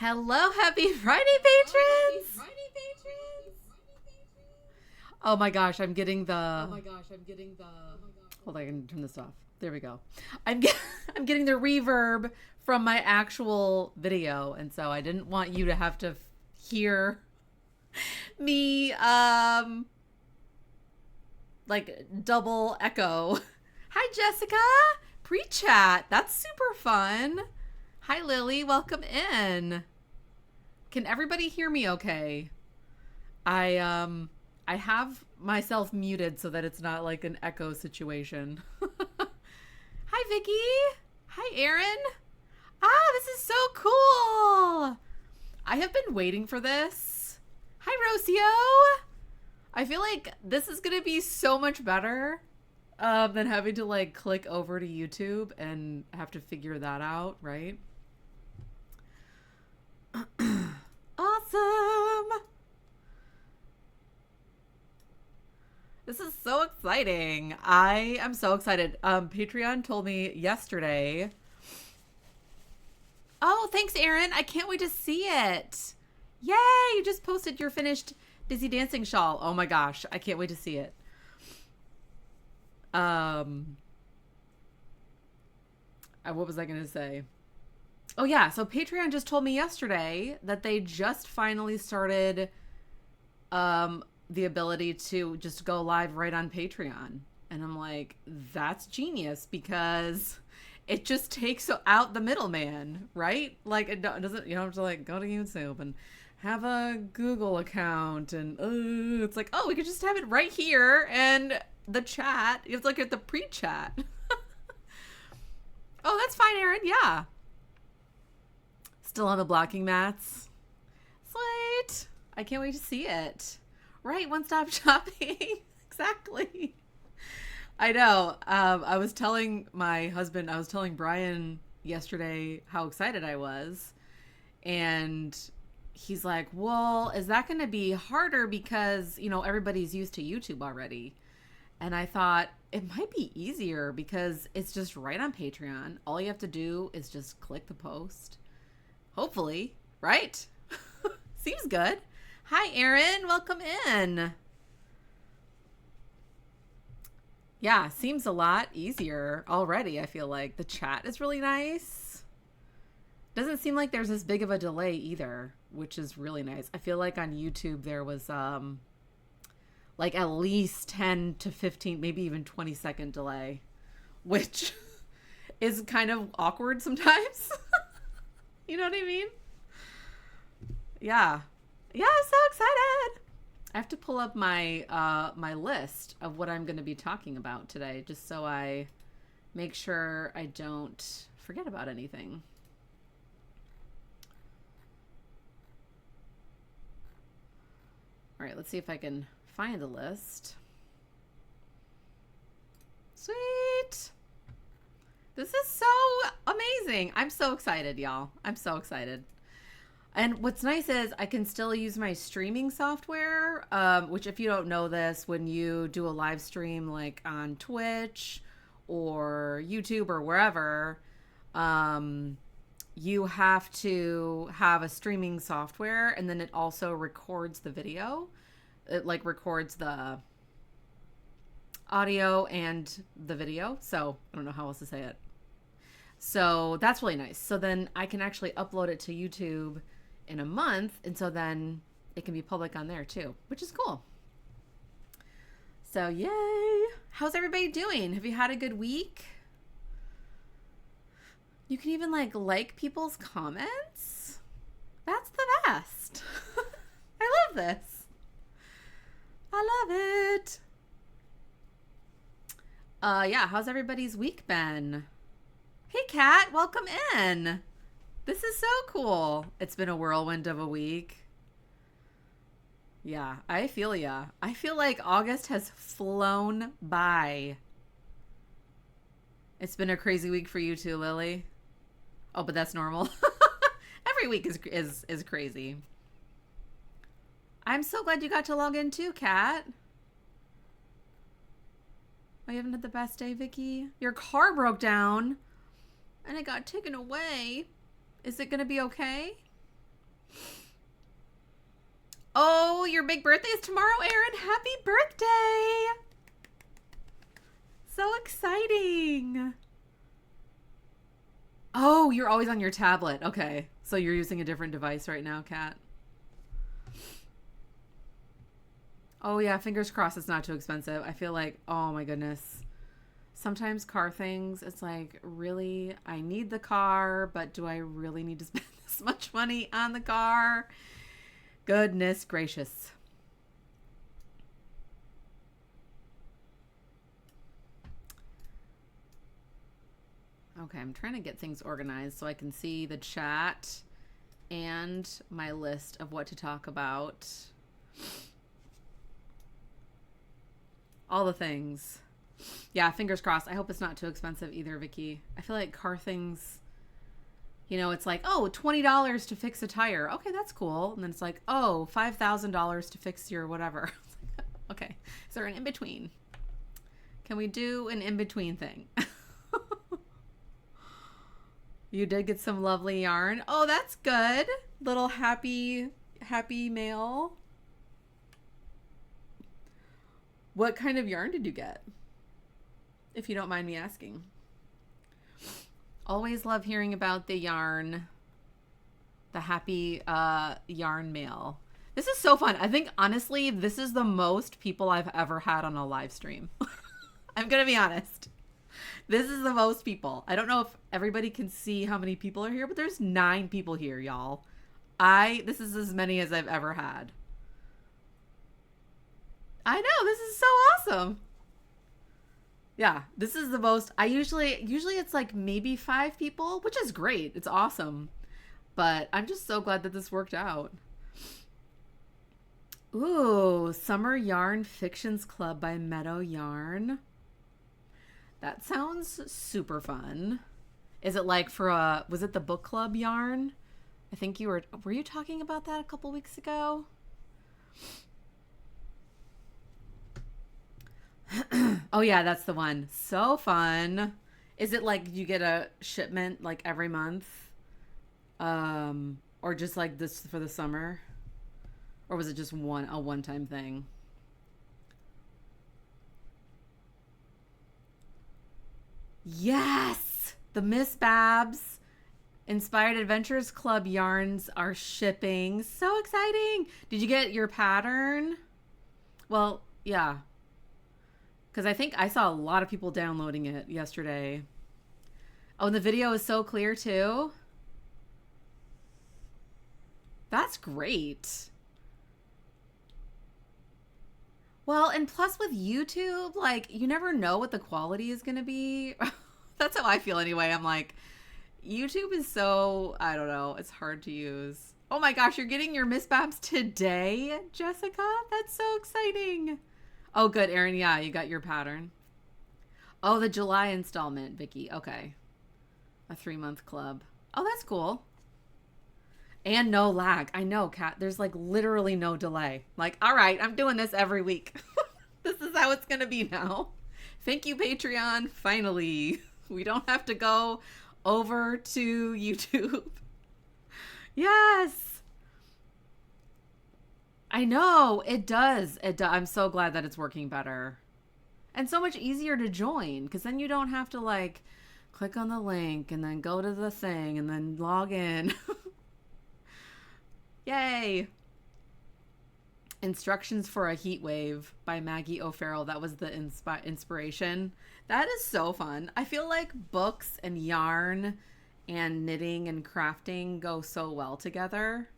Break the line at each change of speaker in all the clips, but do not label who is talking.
Hello, happy Friday, patrons! Oh my gosh, I'm getting the. Hold on, I can turn this off. There we go. I'm getting the reverb from my actual video, and so I didn't want you to have to hear me like double echo. Hi, Jessica. Pre-chat. That's super fun. Hi, Lily. Welcome in. Can everybody hear me okay? I have myself muted so that it's not like an echo situation. Hi, Vicky. Hi, Erin. Ah, this is so cool. I have been waiting for this. Hi, Rocio. I feel like this is going to be so much better than having to like click over to YouTube and have to figure that out, right? Awesome. This is so exciting. I am so excited. Patreon told me yesterday. Oh, thanks, Erin. I can't wait to see it. Yay, you just posted your finished Dizzy Dancing shawl. Oh my gosh, I can't wait to see it. What was I going to say? Oh yeah, so Patreon just told me yesterday that they just finally started the ability to just go live right on Patreon. And I'm like, that's genius because it just takes out the middleman, right? Like it doesn't, you don't have to like go to YouTube and have a Google account and it's like, oh, we could just have it right here and the chat. You have to look at the pre-chat. Oh, that's fine, Erin. Yeah. Still on the blocking mats. Sweet. I can't wait to see it. Right, one-stop shopping. Exactly. I know. I was telling my husband, I was telling Brian yesterday how excited I was. And he's like, well, is that going to be harder because, you know, everybody's used to YouTube already? And I thought it might be easier because it's just right on Patreon. All you have to do is just click the post. Hopefully, right? Seems good. Hi, Erin. Welcome in. Yeah, seems a lot easier already, I feel like. The chat is really nice. Doesn't seem like there's as big of a delay either, which is really nice. I feel like on YouTube there was like at least 10 to 15, maybe even 20-second delay, which is kind of awkward sometimes. You know what I mean? Yeah. Yeah, I'm so excited. I have to pull up my my list of what I'm going to be talking about today, just so I make sure I don't forget about anything. All right, let's see if I can find the list. Sweet. This is so amazing. I'm so excited, y'all. I'm so excited. And what's nice is I can still use my streaming software, which if you don't know this, when you do a live stream like on Twitch or YouTube or wherever, you have to have a streaming software and then it also records the video. It like records the audio and the video. So I don't know how else to say it. So that's really nice. So then I can actually upload it to YouTube in a month. And so then it can be public on there too, which is cool. So yay. How's everybody doing? Have you had a good week? You can even like people's comments. That's the best. I love this. I love it. Yeah, how's everybody's week been? Hey, Kat, welcome in. This is so cool. It's been a whirlwind of a week. Yeah, I feel ya. I feel like August has flown by. It's been a crazy week for you too, Lily. Oh, but that's normal. Every week is crazy. I'm so glad you got to log in too, Kat. Oh, you haven't had the best day, Vicky? Your car broke down and it got taken away. Is it going to be okay? Oh, your big birthday is tomorrow, Erin. Happy birthday. So exciting. Oh, you're always on your tablet. Okay. So you're using a different device right now, Kat. Oh, yeah. Fingers crossed it's not too expensive. I feel like, oh my goodness. Sometimes car things, it's like, really, I need the car, but do I really need to spend this much money on the car? Goodness gracious. Okay, I'm trying to get things organized so I can see the chat and my list of what to talk about. All the things. Yeah, fingers crossed. I hope it's not too expensive either, Vicky. I feel like car things, you know, it's like, oh, $20 to fix a tire. Okay, that's cool. And then it's like, oh, $5,000 to fix your whatever. Okay, is there an in-between? Can we do an in-between thing? You did get some lovely yarn. Oh, that's good. Little happy mail. What kind of yarn did you get? If you don't mind me asking. Always love hearing about the yarn. The happy yarn mail. This is so fun. I think, honestly, this is the most people I've ever had on a live stream. I'm going to be honest. This is the most people. I don't know if everybody can see how many people are here, but there's 9 people here, y'all. This is as many as I've ever had. I know, this is so awesome. Yeah, this is the most. Usually it's like maybe 5 people, which is great. It's awesome. But I'm just so glad that this worked out. Ooh, Summer Yarn Fictions Club by Meadow Yarn. That sounds super fun. Is it like was it the book club yarn? I think were you talking about that a couple weeks ago? Oh yeah, that's the one. So fun. Is it like you get a shipment like every month? Or just like this for the summer? Or was it just a one-time thing? Yes! The Miss Babs Inspired Adventures Club yarns are shipping. So exciting! Did you get your pattern? Well, yeah. Because I think I saw a lot of people downloading it yesterday. Oh, and the video is so clear too? That's great. Well, and plus with YouTube, like, you never know what the quality is going to be. That's how I feel anyway. I'm like, YouTube is so, I don't know, it's hard to use. Oh my gosh, you're getting your Miss Babs today, Jessica? That's so exciting. Oh, good, Erin. Yeah, you got your pattern. Oh, the July installment, Vicky. Okay. A 3-month club. Oh, that's cool. And no lag. I know, Kat. There's like literally no delay. Like, all right, I'm doing this every week. This is how it's going to be now. Thank you, Patreon. Finally, we don't have to go over to YouTube. Yes. I know. It does. I'm so glad that it's working better. And so much easier to join, because then you don't have to like click on the link and then go to the thing and then log in. Yay. Instructions for a Heat Wave by Maggie O'Farrell. That was the inspiration. That is so fun. I feel like books and yarn and knitting and crafting go so well together.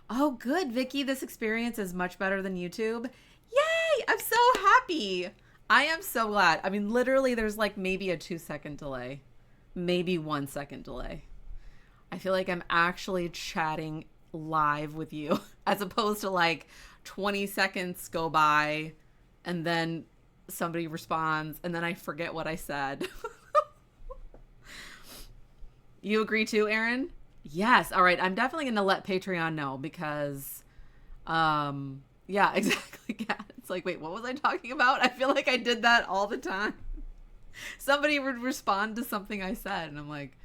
Oh, good, Vicky. This experience is much better than YouTube. Yay! I'm so happy. I am so glad. I mean, literally, there's like maybe a 2-second delay. Maybe 1 second delay. I feel like I'm actually chatting live with you as opposed to like 20 seconds go by and then somebody responds and then I forget what I said. You agree too, Erin? Yes. All right. I'm definitely going to let Patreon know because, yeah, exactly. Yeah. It's like, wait, what was I talking about? I feel like I did that all the time. Somebody would respond to something I said and I'm like,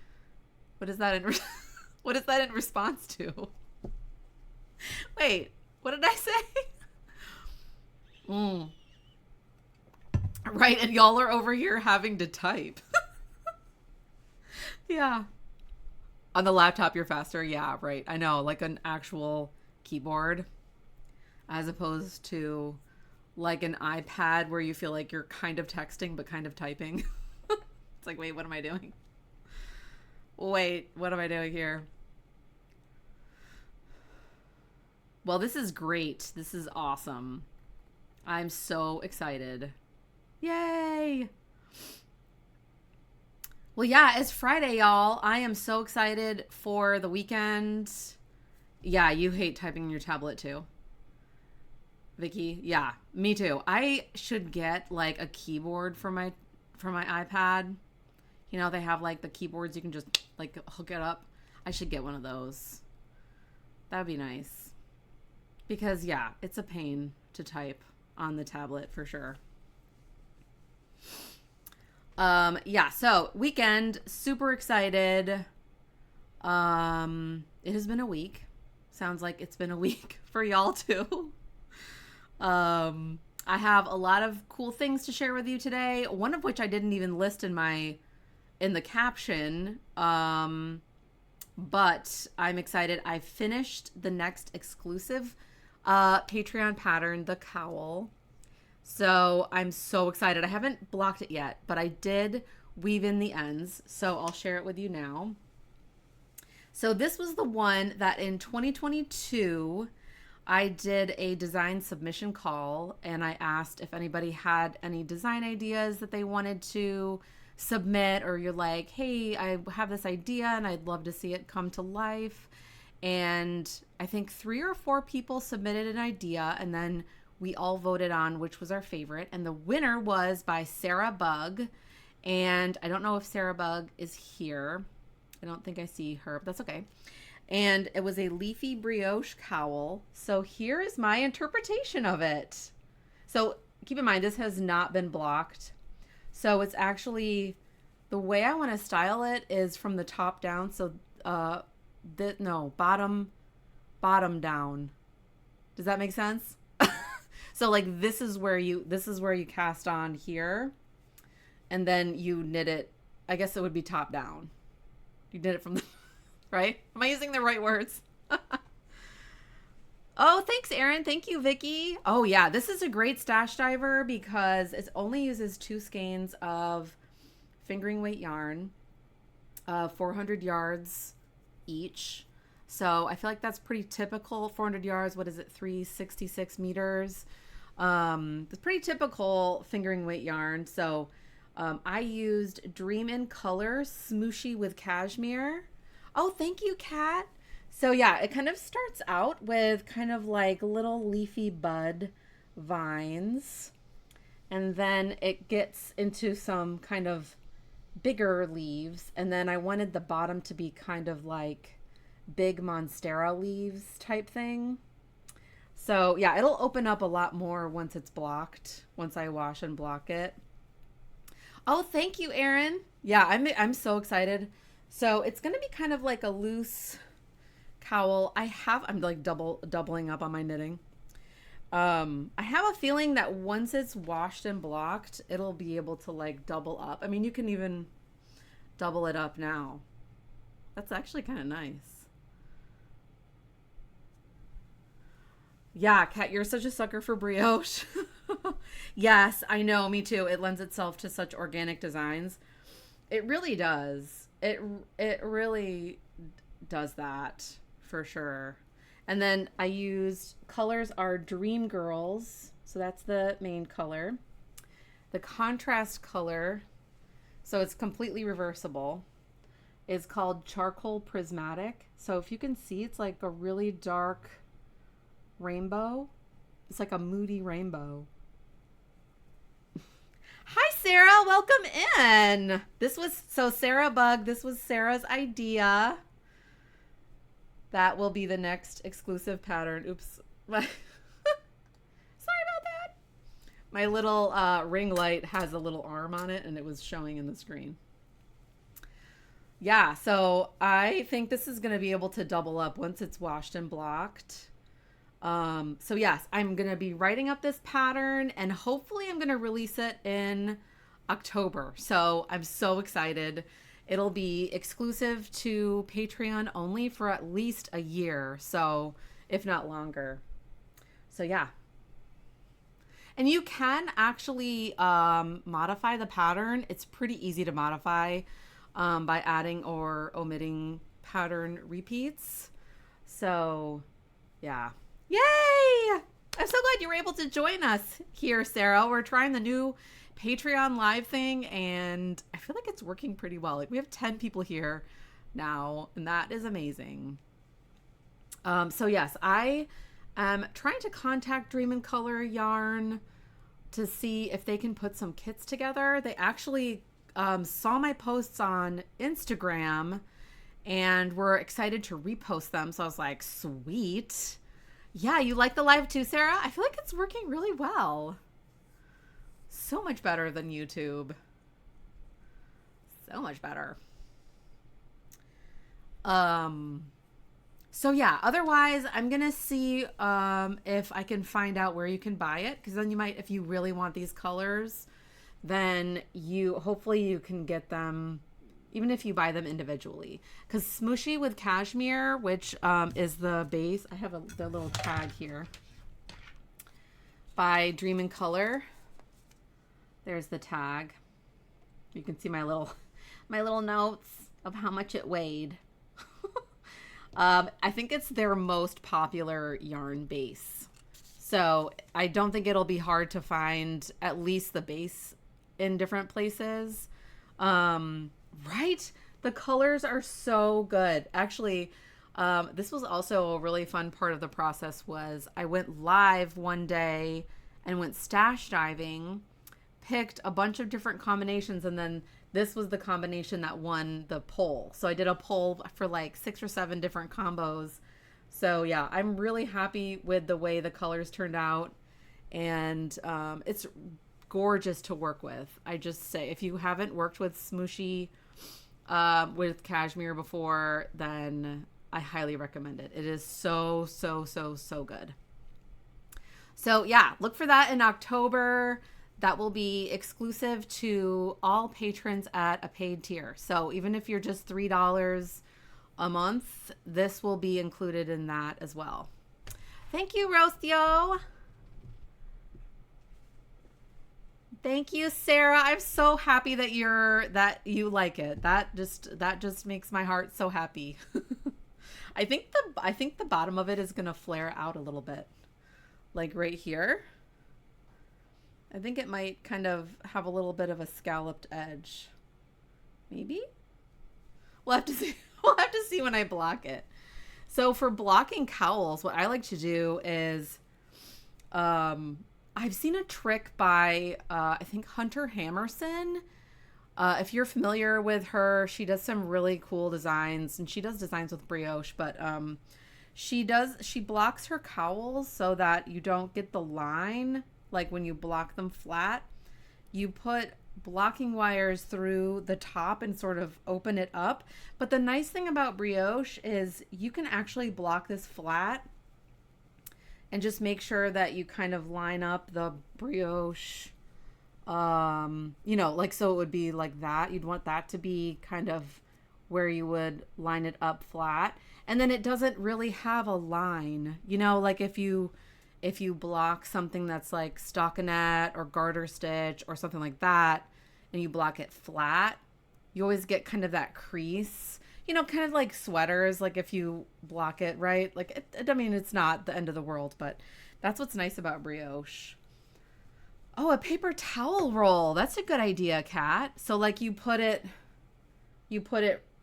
what is that? What is that in response to? Wait, what did I say? Mm. Right, and y'all are over here having to type. Yeah. On the laptop, you're faster. Yeah, right. I know, like an actual keyboard as opposed to like an iPad where you feel like you're kind of texting but kind of typing. It's like, wait, what am I doing? Wait, what am I doing here? Well, this is great. This is awesome. I'm so excited. Yay! Well, yeah, it's Friday, y'all. I am so excited for the weekend. Yeah, you hate typing in your tablet too. Vicky, yeah, me too. I should get like a keyboard for my iPad. You know, they have like the keyboards you can just like hook it up. I should get one of those. That'd be nice. Because yeah, it's a pain to type on the tablet for sure. Yeah, so weekend, super excited. It has been a week. Sounds like it's been a week for y'all too. I have a lot of cool things to share with you today, one of which I didn't even list in the caption. But I'm excited. I finished the next exclusive Patreon pattern, the cowl. So I'm so excited. I haven't blocked it yet, but I did weave in the ends. So I'll share it with you now. So this was the one that in 2022, I did a design submission call and I asked if anybody had any design ideas that they wanted to submit, or you're like, hey, I have this idea and I'd love to see it come to life. And I think 3 or 4 people submitted an idea, and then we all voted on which was our favorite. And the winner was by Sarah Bug. And I don't know if Sarah Bug is here. I don't think I see her, but that's okay. And it was a leafy brioche cowl. So here is my interpretation of it. So keep in mind, this has not been blocked. So it's actually, the way I want to style it is from the top down. So, bottom down. Does that make sense? So like this is where you cast on here, and then you knit it. I guess it would be top down. You knit it from the, right? Am I using the right words? Oh, thanks, Erin. Thank you, Vicky. Oh yeah, this is a great stash diver because it only uses 2 skeins of fingering weight yarn, 400 yards each. So I feel like that's pretty typical. 400 yards, what is it, 366 meters? It's pretty typical fingering weight yarn. So I used Dream in Color Smooshy with Cashmere. Oh, thank you, Kat. So yeah, it kind of starts out with kind of like little leafy bud vines. And then it gets into some kind of bigger leaves. And then I wanted the bottom to be kind of like big monstera leaves type thing. So yeah, it'll open up a lot more once it's blocked, once I wash and block it. Oh, thank you, Erin. Yeah, I'm so excited. So it's going to be kind of like a loose cowl. I'm like doubling up on my knitting. I have a feeling that once it's washed and blocked, it'll be able to like double up. I mean, you can even double it up now. That's actually kind of nice. Yeah, Kat, you're such a sucker for brioche. Yes, I know, me too. It lends itself to such organic designs. It really does. It really does that for sure. And then I used, colors are Dream Girls. So that's the main color. The contrast color, so it's completely reversible, is called Charcoal Prismatic. So if you can see, it's like a really dark rainbow. It's like a moody rainbow. Hi, Sarah. Welcome in. Sarah Bug, this was Sarah's idea. That will be the next exclusive pattern. Oops. Sorry about that. My little ring light has a little arm on it, and it was showing in the screen. Yeah, so I think this is going to be able to double up once it's washed and blocked. So yes, I'm going to be writing up this pattern and hopefully I'm going to release it in October. So I'm so excited. It'll be exclusive to Patreon only for at least a year. So if not longer. So yeah. And you can actually modify the pattern. It's pretty easy to modify by adding or omitting pattern repeats. So yeah. Yay! I'm so glad you were able to join us here, Sarah. We're trying the new Patreon live thing, and I feel like it's working pretty well. Like we have 10 people here now, and that is amazing. So yes, I am trying to contact Dream and Color Yarn to see if they can put some kits together. They actually saw my posts on Instagram and were excited to repost them. So I was like, sweet. Yeah, you like the live too, Sarah? I feel like it's working really well. So much better than YouTube. So much better. So yeah, otherwise I'm going to see if I can find out where you can buy it, because then you might, if you really want these colors, then hopefully you can get them even if you buy them individually. Because Smooshy with Cashmere, which is the base, I have the little tag here by Dream and Color. There's the tag. You can see my little notes of how much it weighed. I think it's their most popular yarn base. So I don't think it'll be hard to find at least the base in different places. Right? The colors are so good. Actually, this was also a really fun part of the process was I went live one day and went stash diving, picked a bunch of different combinations, and then this was the combination that won the poll. So I did a poll for like 6 or 7 different combos. So yeah, I'm really happy with the way the colors turned out. And it's gorgeous to work with. I just say, if you haven't worked with Smooshy with Cashmere before, then I highly recommend it. It is so, so, so, so good. So yeah, look for that in October. That will be exclusive to all patrons at a paid tier. So even if you're just $3 a month, this will be included in that as well. Thank you, Rocio. Thank you, Sarah. I'm so happy that you like it. That just makes my heart so happy. I think the bottom of it is gonna flare out a little bit, like right here. I think it might kind of have a little bit of a scalloped edge. Maybe? We'll have to see. We'll have to see when I block it. So for blocking cowls, what I like to do is I've seen a trick by I think Hunter Hammerson. If you're familiar with her, she does some really cool designs, and she does designs with brioche, but she blocks her cowls so that you don't get the line. Like when you block them flat, you put blocking wires through the top and sort of open it up. But the nice thing about brioche is you can actually block this flat and just make sure that you kind of line up the brioche, you know, like, so it would be like that. You'd want that to be kind of where you would line it up flat. And then it doesn't really have a line, you know, like if you block something that's like stockinette or garter stitch or something like that, and you block it flat, you always get kind of that crease, you know, kind of like sweaters. Like if you block it right, like I mean, it's not the end of the world, but that's what's nice about brioche. Oh, a paper towel roll. That's a good idea, Kat. So like you put it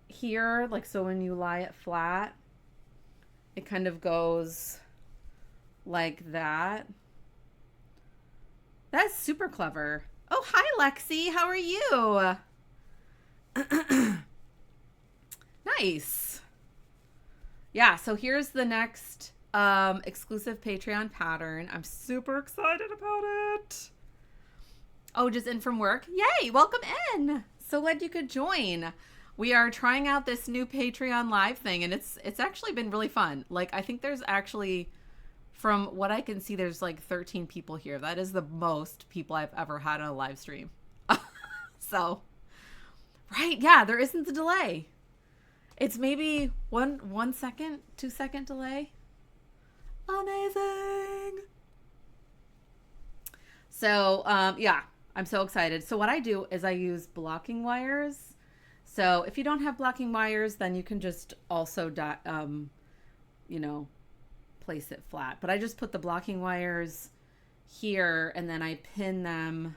here, like, so when you lie it flat, it kind of goes like that. That's super clever. Oh, hi, Lexi. How are you? Nice. Yeah, so here's the next exclusive Patreon pattern. I'm super excited about it. Oh, just in from work? Yay, welcome in. So glad you could join. We are trying out this new Patreon live thing, and it's actually been really fun. Like, I think there's actually, from what I can see, there's like 13 people here. That is the most people I've ever had on a live stream. So, right, yeah, there isn't the delay. It's maybe 1 second, 2 second delay. Amazing. So, yeah, I'm so excited. So what I do is I use blocking wires. So if you don't have blocking wires, then you can just also, you know, place it flat. But I just put the blocking wires here and then I pin them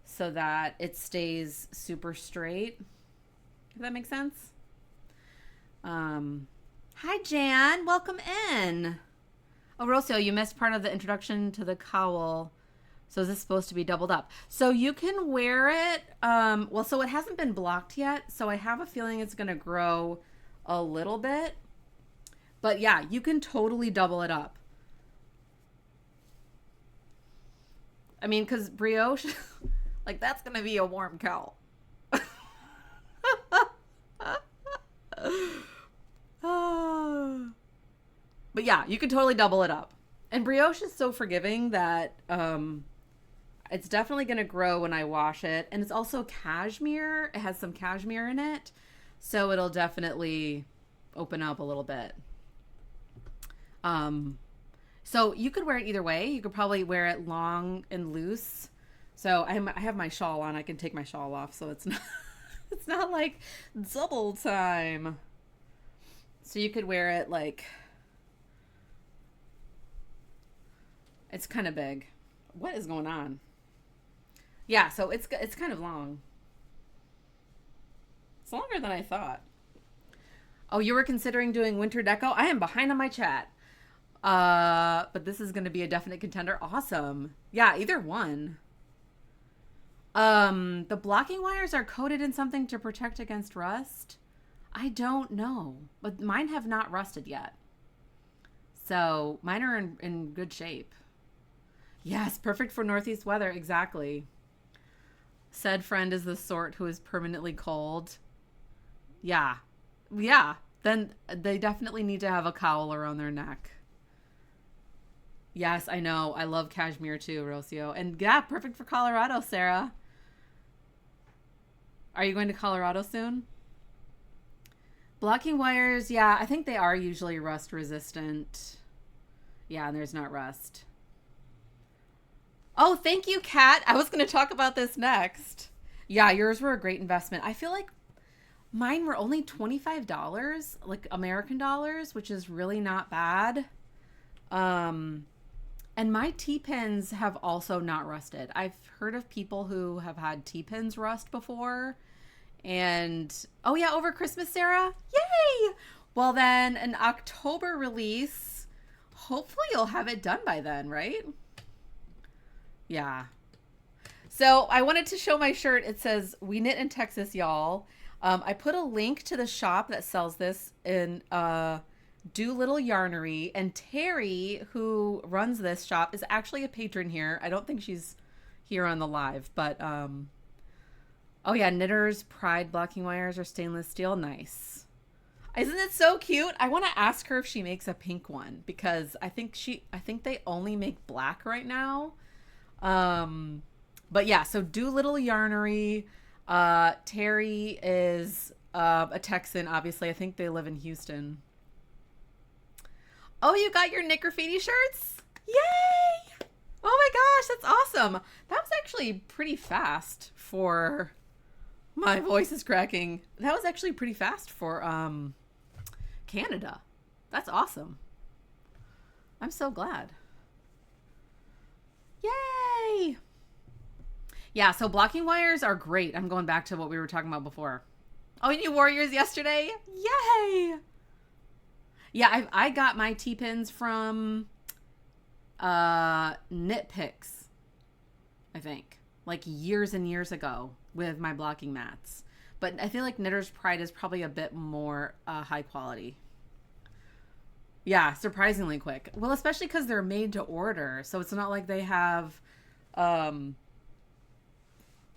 so that it stays super straight. Does that make sense? Hi, Jan. Welcome in. Oh, Rocio, you missed part of the introduction to the cowl. So is this supposed to be doubled up? So you can wear it. Well, so it hasn't been blocked yet. So I have a feeling it's going to grow a little bit. But yeah, you can totally double it up. I mean, because brioche, like that's going to be a warm cowl. But yeah, you can totally double it up. And brioche is so forgiving that it's definitely going to grow when I wash it. And it's also cashmere. It has some cashmere in it. So it'll definitely open up a little bit. So you could wear it either way. You could probably wear it long and loose. So I have my shawl on. I can take my shawl off. So it's not, it's not like double time. So you could wear it like, it's kind of big. What is going on? Yeah, so it's kind of long. It's longer than I thought. Oh, you were considering doing winter deco? I am behind on my chat. But this is going to be a definite contender. Awesome. Yeah, either one. The blocking wires are coated in something to protect against rust. I don't know, but mine have not rusted yet. So mine are in good shape. Yes, perfect for Northeast weather. Exactly. Said friend is the sort who is permanently cold. Yeah. Yeah. Then they definitely need to have a cowl around their neck. Yes, I know. I love cashmere too, Rocio. And yeah, perfect for Colorado, Sarah. Are you going to Colorado soon? Blocking wires, yeah, I think they are usually rust resistant. Yeah, and there's not rust. Oh, thank you, Kat. I was going to talk about this next. Yeah, yours were a great investment. I feel like mine were only $25, like American dollars, which is really not bad. And my T-pins have also not rusted. I've heard of people who have had T-pins rust before. And, oh yeah, over Christmas, Sarah. Yay! Well then, an October release. Hopefully you'll have it done by then, right? Yeah. So I wanted to show my shirt. It says, "We knit in Texas, y'all." I put a link to the shop that sells this in Doolittle Yarnery. And Terry, who runs this shop, is actually a patron here. I don't think she's here on the live, but oh yeah, Knitter's Pride blocking wires are stainless steel. Nice. Isn't it so cute? I want to ask her if she makes a pink one because I think they only make black right now. But yeah, so Doolittle Yarnery. Terry is a Texan, obviously. I think they live in Houston. Oh, you got your Knit Graffiti shirts? Yay! Oh my gosh, that's awesome. That was actually pretty fast for... My voice is cracking. That was actually pretty fast for Canada. That's awesome. I'm so glad. Yay! Yeah, so blocking wires are great. I'm going back to what we were talking about before. Oh, you wore yours yesterday? Yay! Yeah, I got my T-pins from Knit Picks, I think. Like years and years ago with my blocking mats. But I feel like Knitter's Pride is probably a bit more high quality. Yeah, surprisingly quick. Well, especially because they're made to order. So it's not like they have, you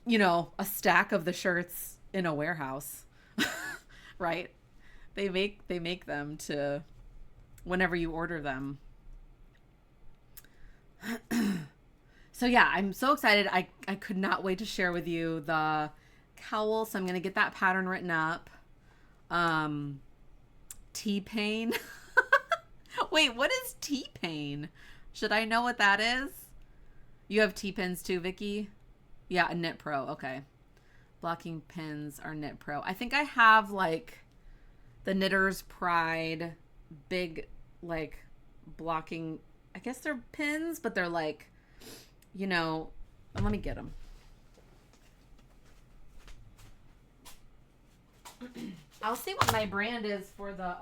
know, a stack of the shirts in a warehouse. Right? They make them to whenever you order them. So yeah, I'm so excited. I could not wait to share with you the cowl. So I'm gonna get that pattern written up. T-pain. Wait, what is T-pain? Should I know what that is? You have T-pins too, Vicky? Yeah, a Knit Pro. Okay. Blocking pins are Knit Pro. I think I have like the Knitter's Pride big like blocking. I guess they're pins, but they're like, you know, let me get them. I'll see what my brand is for the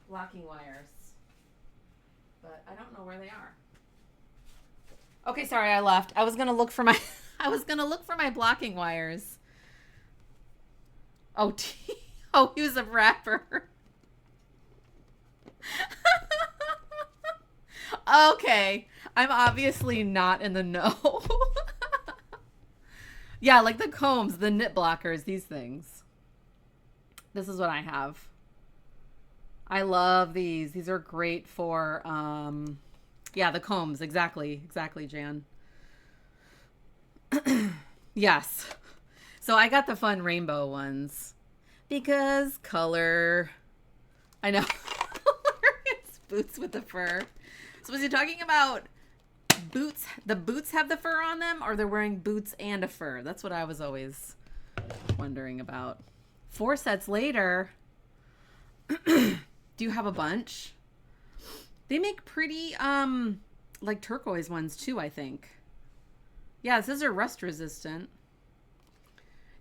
blocking wires, but I don't know where they are. Okay, sorry, I left. I was gonna look for my blocking wires. Oh, oh, he was a rapper. Okay, I'm obviously not in the know. Yeah, like the combs, the knit blockers, these things. This is what I have. I love these. These are great for, yeah, the combs. Exactly, Jan. Yes. So I got the fun rainbow ones because color. I know. It's boots with the fur. So was he talking about boots? The boots have the fur on them, or they're wearing boots and a fur? That's what I was always wondering about. 4 sets later. Do you have a bunch? They make pretty like turquoise ones too, I think. Yeah, this is are rust resistant.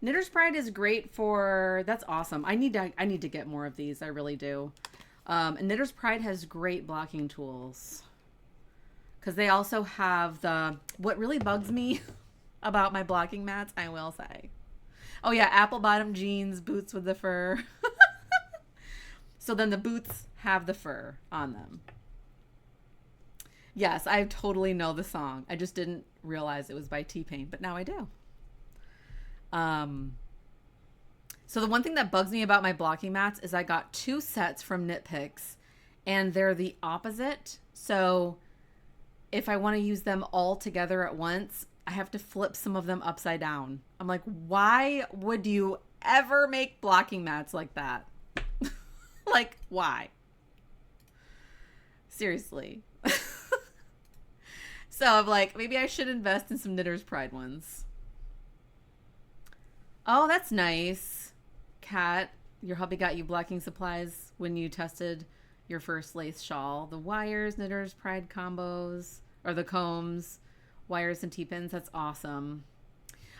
Knitter's Pride is great for, that's awesome. I need to get more of these. I really do. And Knitter's Pride has great blocking tools. Because they also have what really bugs me about my blocking mats, I will say. Oh yeah, apple bottom jeans, boots with the fur. So then the boots have the fur on them. Yes, I totally know the song. I just didn't realize it was by T-Pain, but now I do. So the one thing that bugs me about my blocking mats is I got 2 sets from Knit Picks, and they're the opposite. So if I want to use them all together at once, I have to flip some of them upside down. I'm like, why would you ever make blocking mats like that? Like, why? Seriously. So I'm like, maybe I should invest in some Knitter's Pride ones. Oh, that's nice. Kat, your hubby got you blocking supplies when you tested your first lace shawl. The wires, Knitter's Pride combos, or the combs, wires and T-pins. That's awesome.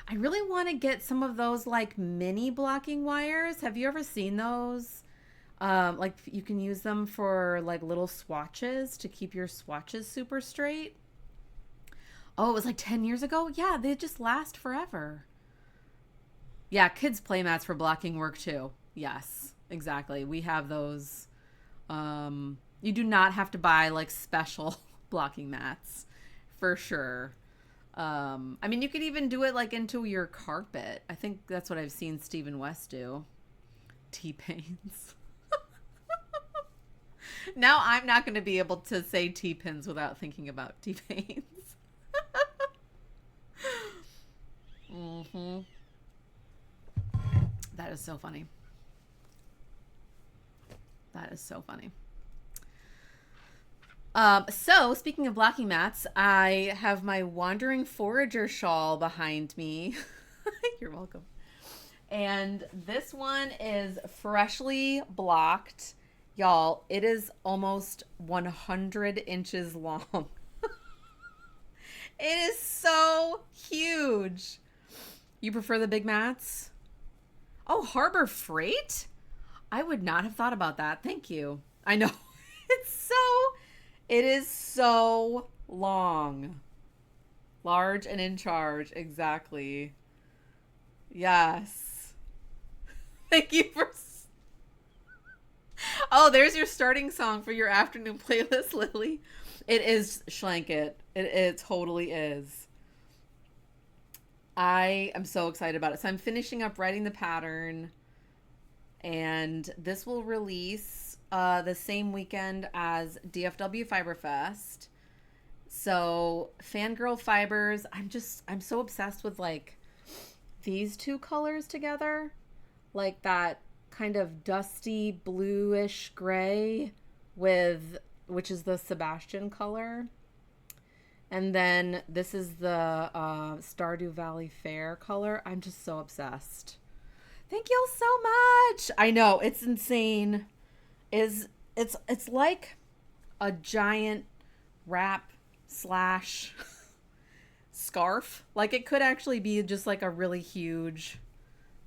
I really want to get some of those like mini blocking wires. Have you ever seen those? Like you can use them for like little swatches to keep your swatches super straight. Oh, it was like 10 years ago? Yeah, they just last forever. Yeah, kids' playmats for blocking work too. Yes, exactly. We have those. You do not have to buy like special blocking mats for sure. I mean, you could even do it like into your carpet. I think that's what I've seen Stephen West do. T-pains. Now I'm not going to be able to say T-pins without thinking about T-pains. Mm-hmm. That is so funny. That is so funny. So speaking of blocking mats, I have my Wandering Forager shawl behind me. You're welcome. And this one is freshly blocked. Y'all, it is almost 100 inches long. It is so huge. You prefer the big mats? Oh, Harbor Freight? I would not have thought about that. Thank you. I know. It is so long. Large and in charge. Exactly. Yes. Thank you for... Oh, there's your starting song for your afternoon playlist, Lily. It is Schlanket. It totally is. I am so excited about it. So I'm finishing up writing the pattern, and this will release the same weekend as DFW Fiber Fest. So Fangirl Fibers, I'm so obsessed with like these two colors together, like that kind of dusty bluish gray with, which is the Sebastian color. And then this is the Stardew Valley Fair color. I'm just so obsessed. Thank you so much. I know, it's insane. It's like a giant wrap slash scarf. Like it could actually be just like a really huge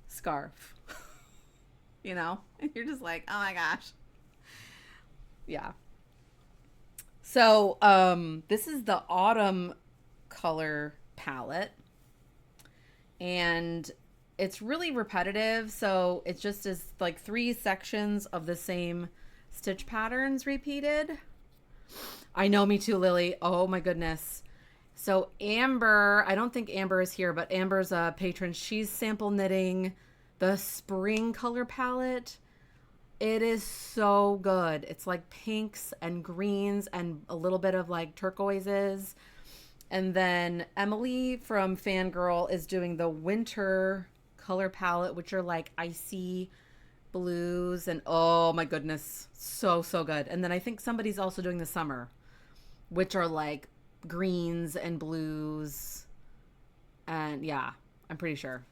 scarf. You know? And you're just like, oh my gosh. Yeah. So, this is the autumn color palette, and it's really repetitive. So it just is like 3 sections of the same stitch patterns repeated. I know, me too, Lily. Oh my goodness. So Amber, I don't think Amber is here, but Amber's a patron. She's sample knitting the spring color palette. It is so good. It's like pinks and greens and a little bit of like turquoises. And then Emily from Fangirl is doing the winter color palette, which are like icy blues. And oh my goodness, so, so good. And then I think somebody's also doing the summer, which are like greens and blues. And yeah, I'm pretty sure.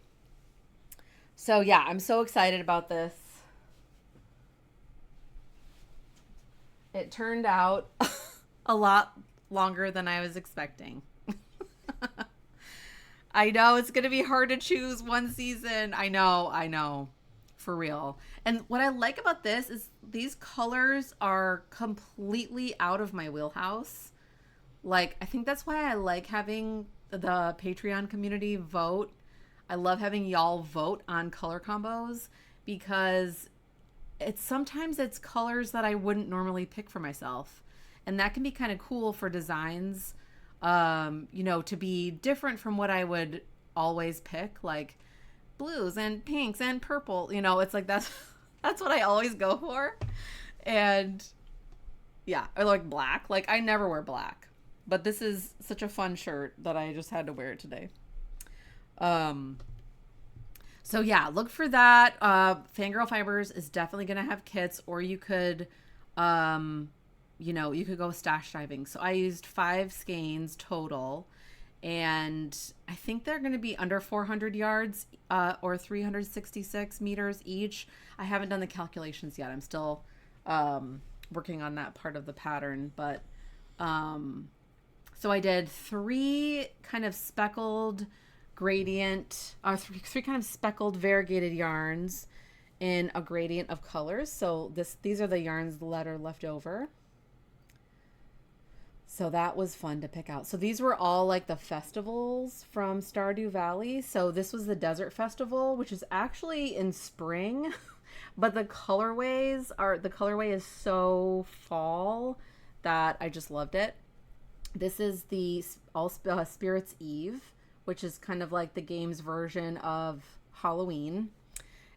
So yeah, I'm so excited about this. It turned out a lot longer than I was expecting. I know it's going to be hard to choose one season. I know. For real. And what I like about this is these colors are completely out of my wheelhouse. Like, I think that's why I like having the Patreon community vote. I love having y'all vote on color combos because sometimes it's colors that I wouldn't normally pick for myself. And that can be kind of cool for designs, to be different from what I would always pick, like blues and pinks and purple. It's like that's what I always go for. And yeah, or like black. Like I never wear black. But this is such a fun shirt that I just had to wear it today. So yeah, look for that. Fangirl Fibers is definitely going to have kits, or you could, you could go stash diving. So I used 5 skeins total, and I think they're going to be under 400 yards, or 366 meters each. I haven't done the calculations yet. I'm still, working on that part of the pattern, but, so I did 3 kind of speckled gradient, or 3 kind of speckled variegated yarns in a gradient of colors. So these are the yarns that are left over. So that was fun to pick out. So these were all like the festivals from Stardew Valley. So this was the Desert Festival, which is actually in spring, but the colorway is so fall that I just loved it. This is the All Spirits Eve, which is kind of like the game's version of Halloween.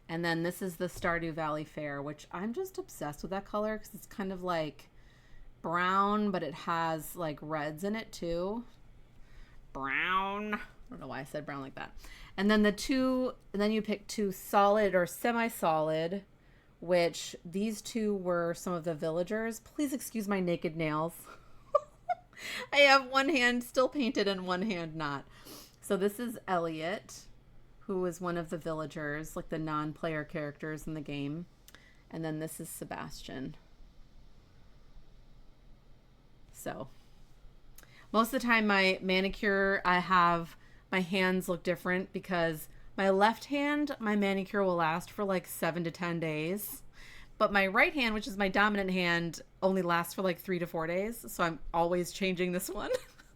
And then this is the Stardew Valley Fair, which I'm just obsessed with that color because it's kind of like brown, but it has like reds in it too. Brown. I don't know why I said brown like that. And then you pick 2 solid or semi-solid, which these 2 were some of the villagers. Please excuse my naked nails. I have one hand still painted and one hand not. So this is Elliot, who is one of the villagers, like the non-player characters in the game. And then this is Sebastian. So most of the time my manicure, my hands look different because my left hand, my manicure will last for like 7 to 10 days. But my right hand, which is my dominant hand, only lasts for like 3 to 4 days. So I'm always changing this one.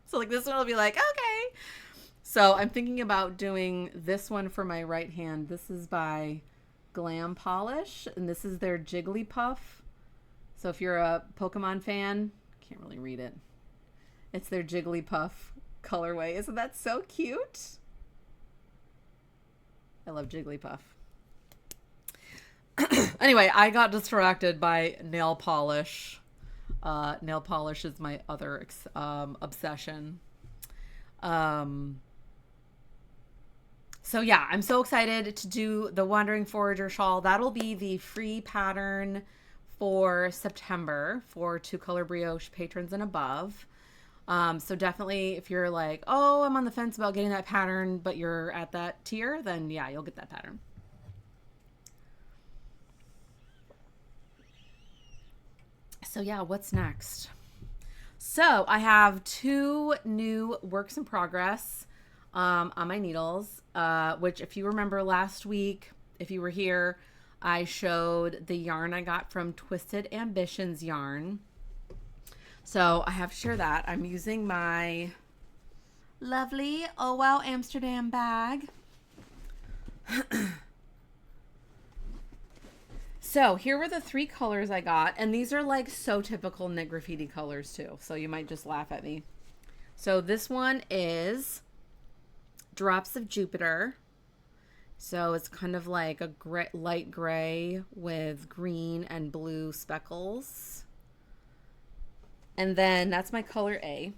So like this one will be like, okay. So I'm thinking about doing this one for my right hand. This is by Glam Polish, and this is their Jigglypuff. So if you're a Pokemon fan, can't really read it. It's their Jigglypuff colorway. Isn't that so cute? I love Jigglypuff. Anyway, I got distracted by nail polish. Nail polish is my other obsession. So yeah, I'm so excited to do the Wandering Forager shawl. That'll be the free pattern for September for 2-color brioche patrons and above. So definitely if you're like, oh, I'm on the fence about getting that pattern, but you're at that tier, then yeah, you'll get that pattern. So yeah, what's next? So I have 2 new works in progress on my needles, which if you remember last week, if you were here, I showed the yarn I got from Twisted Ambitions yarn. So I have to share that. I'm using my lovely Oh Wow Amsterdam bag. So here were the 3 colors I got, and these are like so typical Knit Graffiti colors too, so you might just laugh at me. So this one is Drops of Jupiter. So it's kind of like a light gray with green and blue speckles. And then that's my color A.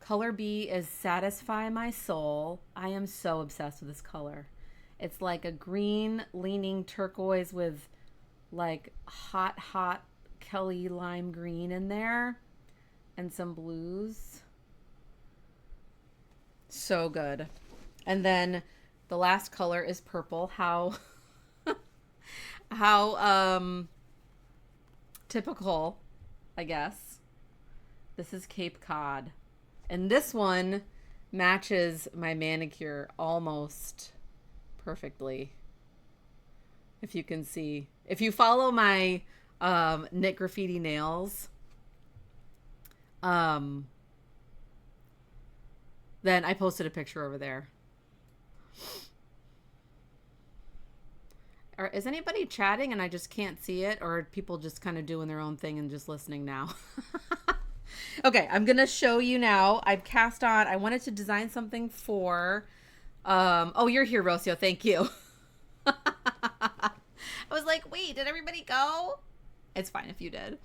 Color B is Satisfy My Soul. I am so obsessed with this color. It's like a green leaning turquoise with like hot Kelly lime green in there and some blues. So good. And then the last color is purple. How typical, I guess. This is Cape Cod. And this one matches my manicure almost perfectly. If you can see. If you follow my Knit Graffiti nails, then I posted a picture over there. Or is anybody chatting and I just can't see it? Or are people just kind of doing their own thing and just listening now? Okay, I'm going to show you now. I've cast on. I wanted to design something for... oh, you're here, Rocio. Thank you. I was like, wait, did everybody go? It's fine if you did.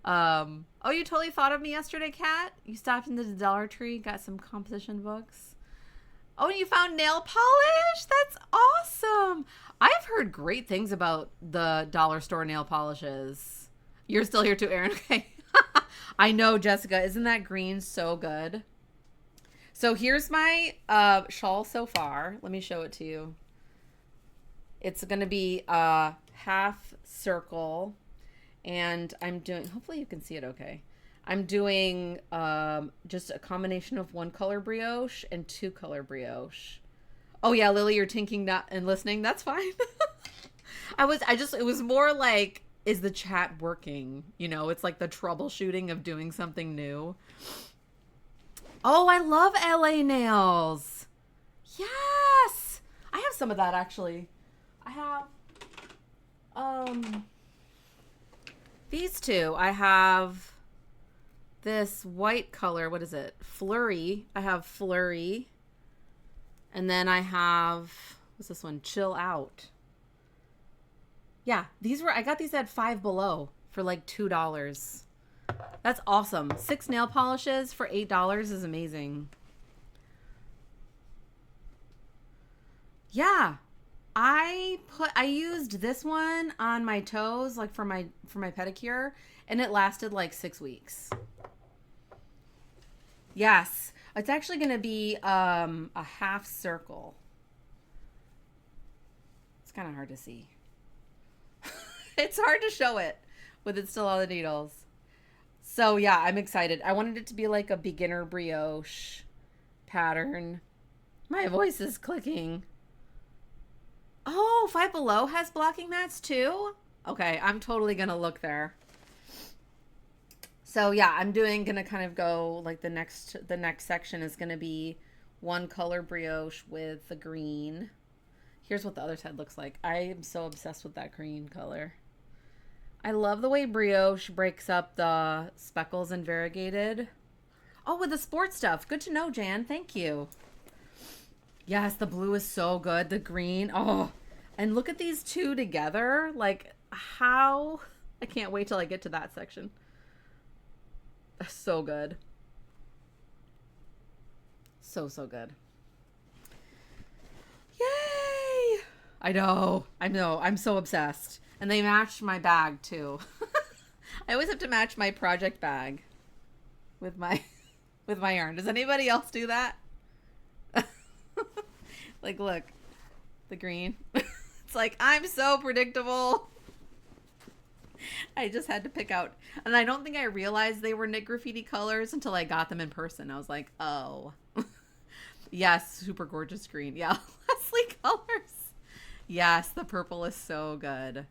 Oh, you totally thought of me yesterday, Kat? You stopped into the Dollar Tree, got some composition books. Oh, and you found nail polish? That's awesome. I've heard great things about the dollar store nail polishes. You're still here too, Erin. Okay. I know, Jessica. Isn't that green so good? So here's my shawl so far. Let me show it to you. It's going to be a half circle, and I'm doing, hopefully you can see it okay. I'm doing just a combination of 1-color brioche and 2-color brioche. Oh yeah, Lily, you're thinking that and listening. That's fine. It was more like, is the chat working? You know, it's like the troubleshooting of doing something new. Oh, I love LA nails. Yes. I have some of that actually. I have these 2. I have this white color. What is it? Flurry. I have Flurry. And then I have, what's this one? Chill Out. Yeah, I got these at Five Below for like $2. That's awesome. 6 nail polishes for $8 is amazing. Yeah. I used this one on my toes, like for my pedicure, and it lasted like 6 weeks. Yes, it's actually going to be a half circle. It's kind of hard to see. It's hard to show it with it still on the needles. So yeah, I'm excited. I wanted it to be like a beginner brioche pattern. My voice is clicking. Oh, Five Below has blocking mats too? Okay, I'm totally going to look there. So yeah, I'm gonna kind of go like the next section is going to be 1-color brioche with the green. Here's what the other side looks like. I am so obsessed with that green color. I love the way brioche breaks up the speckles and variegated. Oh, with the sports stuff. Good to know, Jan. Thank you. Yes, the blue is so good. The green. Oh, and look at these two together. Like how, I can't wait till I get to that section. So good. So good. Yay! I know. I'm so obsessed. And they matched my bag too. I always have to match my project bag with my yarn. Does anybody else do that? Like, look, the green. It's like, I'm so predictable. I just had to pick out, and I don't think I realized they were Knit Graffiti colors until I got them in person. I was like, oh, yes, super gorgeous green. Yeah, Lesley colors. Yes, the purple is so good.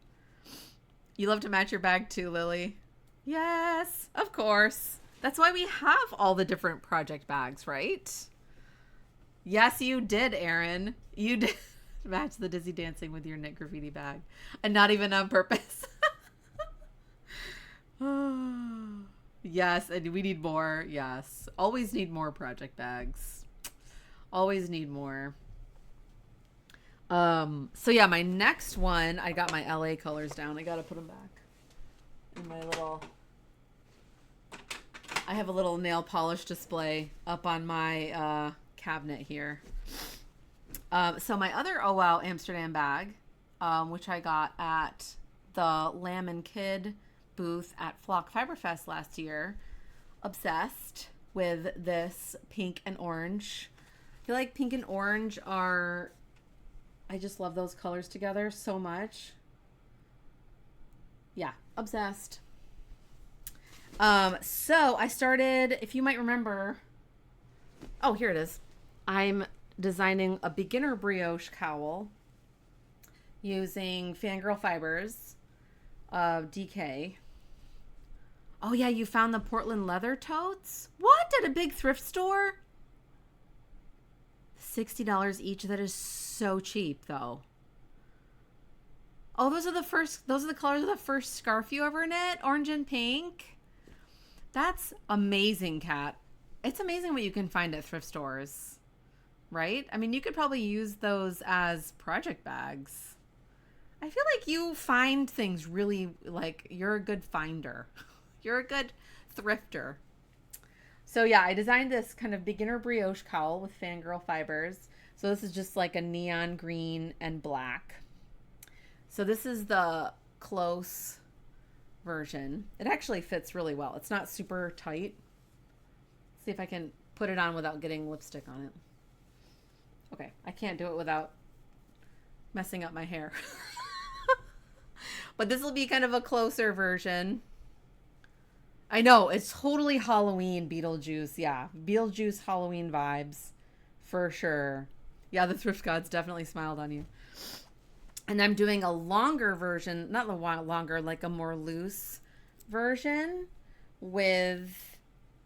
You love to match your bag too, Lily? Yes, of course. That's why we have all the different project bags, right? Yes, you did, Erin. You did match the Dizzy Dancing with your Knit Graffiti bag. And not even on purpose. Yes, and we need more. Yes. Always need more project bags. Always need more. So yeah, my next one, I got my LA colors down. I gotta put them back in my little, I have a little nail polish display up on my cabinet here. So my other Oh Wow Amsterdam bag, which I got at the Lamb and Kid booth at Flock Fiberfest last year. Obsessed with this pink and orange. I feel like pink and orange are, I just love those colors together so much. Yeah, obsessed. So I started, if you might remember, oh, here it is. I'm designing a beginner brioche cowl using Fangirl Fibers of DK. Oh yeah, you found the Portland leather totes? What? At a big thrift store? $60 each. That is so cheap though. Oh, those are the colors of the first scarf you ever knit, orange and pink. That's amazing, Kat. It's amazing what you can find at thrift stores, right? I mean, you could probably use those as project bags. I feel like you find things really, like, you're a good finder. You're a good thrifter. So yeah, I designed this kind of beginner brioche cowl with Fangirl Fibers. So this is just like a neon green and black. So this is the close version. It actually fits really well. It's not super tight. See if I can put it on without getting lipstick on it. Okay, I can't do it without messing up my hair. But this will be kind of a closer version. I know, it's totally Halloween Beetlejuice. Yeah, Beetlejuice Halloween vibes for sure. Yeah, the thrift gods definitely smiled on you. And I'm doing a longer version, not longer, like a more loose version with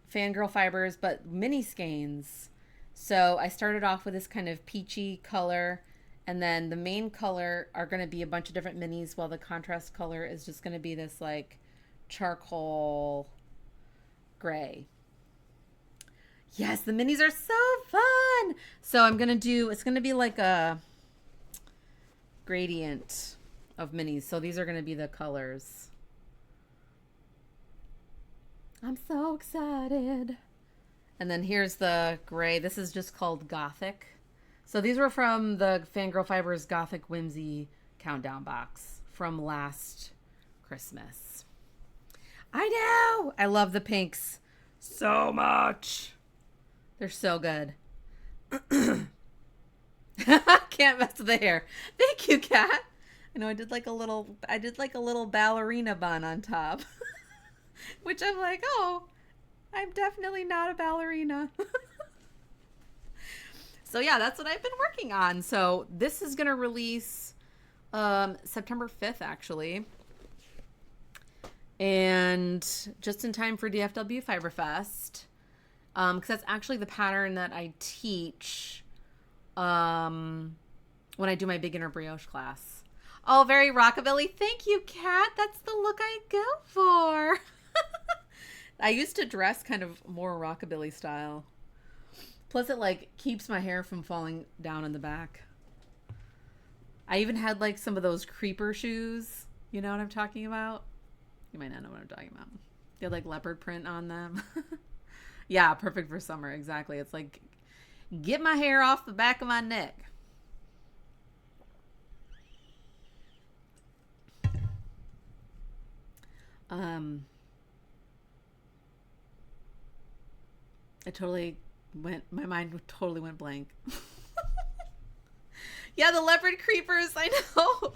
Fangirl Fibers, but mini skeins. So I started off with this kind of peachy color, and then the main color are going to be a bunch of different minis, while the contrast color is just going to be this like charcoal gray. Yes, the minis are so fun. So I'm going to do, it's going to be like a gradient of minis. So these are going to be the colors. I'm so excited. And then here's the gray. This is just called Gothic. So these were from the Fangirl Fibers Gothic Whimsy countdown box from last Christmas. I know. I love the pinks so much. They're so good. Can't mess with the hair. Thank you, Kat. I know I did like a little ballerina bun on top. Which I'm like, oh, I'm definitely not a ballerina. So yeah, that's what I've been working on. So this is going to release September 5th, actually. And just in time for DFW Fiberfest. Because that's actually the pattern that I teach when I do my beginner brioche class. Oh, very rockabilly. Thank you, Kat. That's the look I go for. I used to dress kind of more rockabilly style. Plus it like keeps my hair from falling down in the back. I even had like some of those creeper shoes. You know what I'm talking about? You might not know what I'm talking about. They had like leopard print on them. Yeah, perfect for summer. Exactly. It's like, get my hair off the back of my neck. My mind totally went blank. Yeah, the leopard creepers, I know.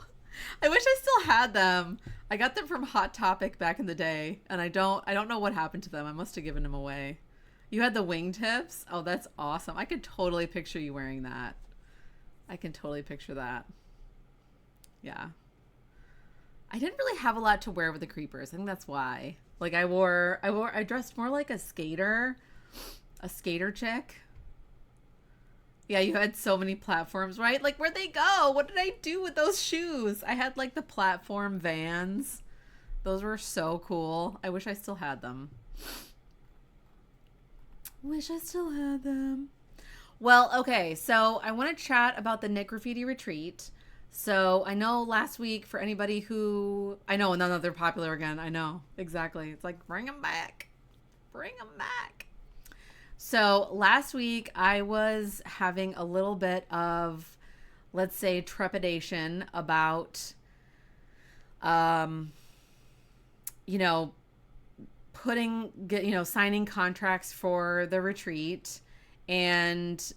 I wish I still had them. I got them from Hot Topic back in the day, and I don't know what happened to them. I must have given them away. You had the wingtips? Oh, that's awesome. I could totally picture you wearing that. I can totally picture that. Yeah. I didn't really have a lot to wear with the creepers. I think that's why. Like I dressed more like a skater chick. Yeah, you had so many platforms, right? Like, where'd they go? What did I do with those shoes? I had like the platform Vans. Those were so cool. I wish I still had them. Wish I still had them. Well, okay, so I want to chat about the Knit Graffiti Retreat. So I know last week, for anybody who, I know, and now that they're popular again, I know, exactly. It's like, bring them back. Bring them back. So last week I was having a little bit of, let's say, trepidation about, signing contracts for the retreat. And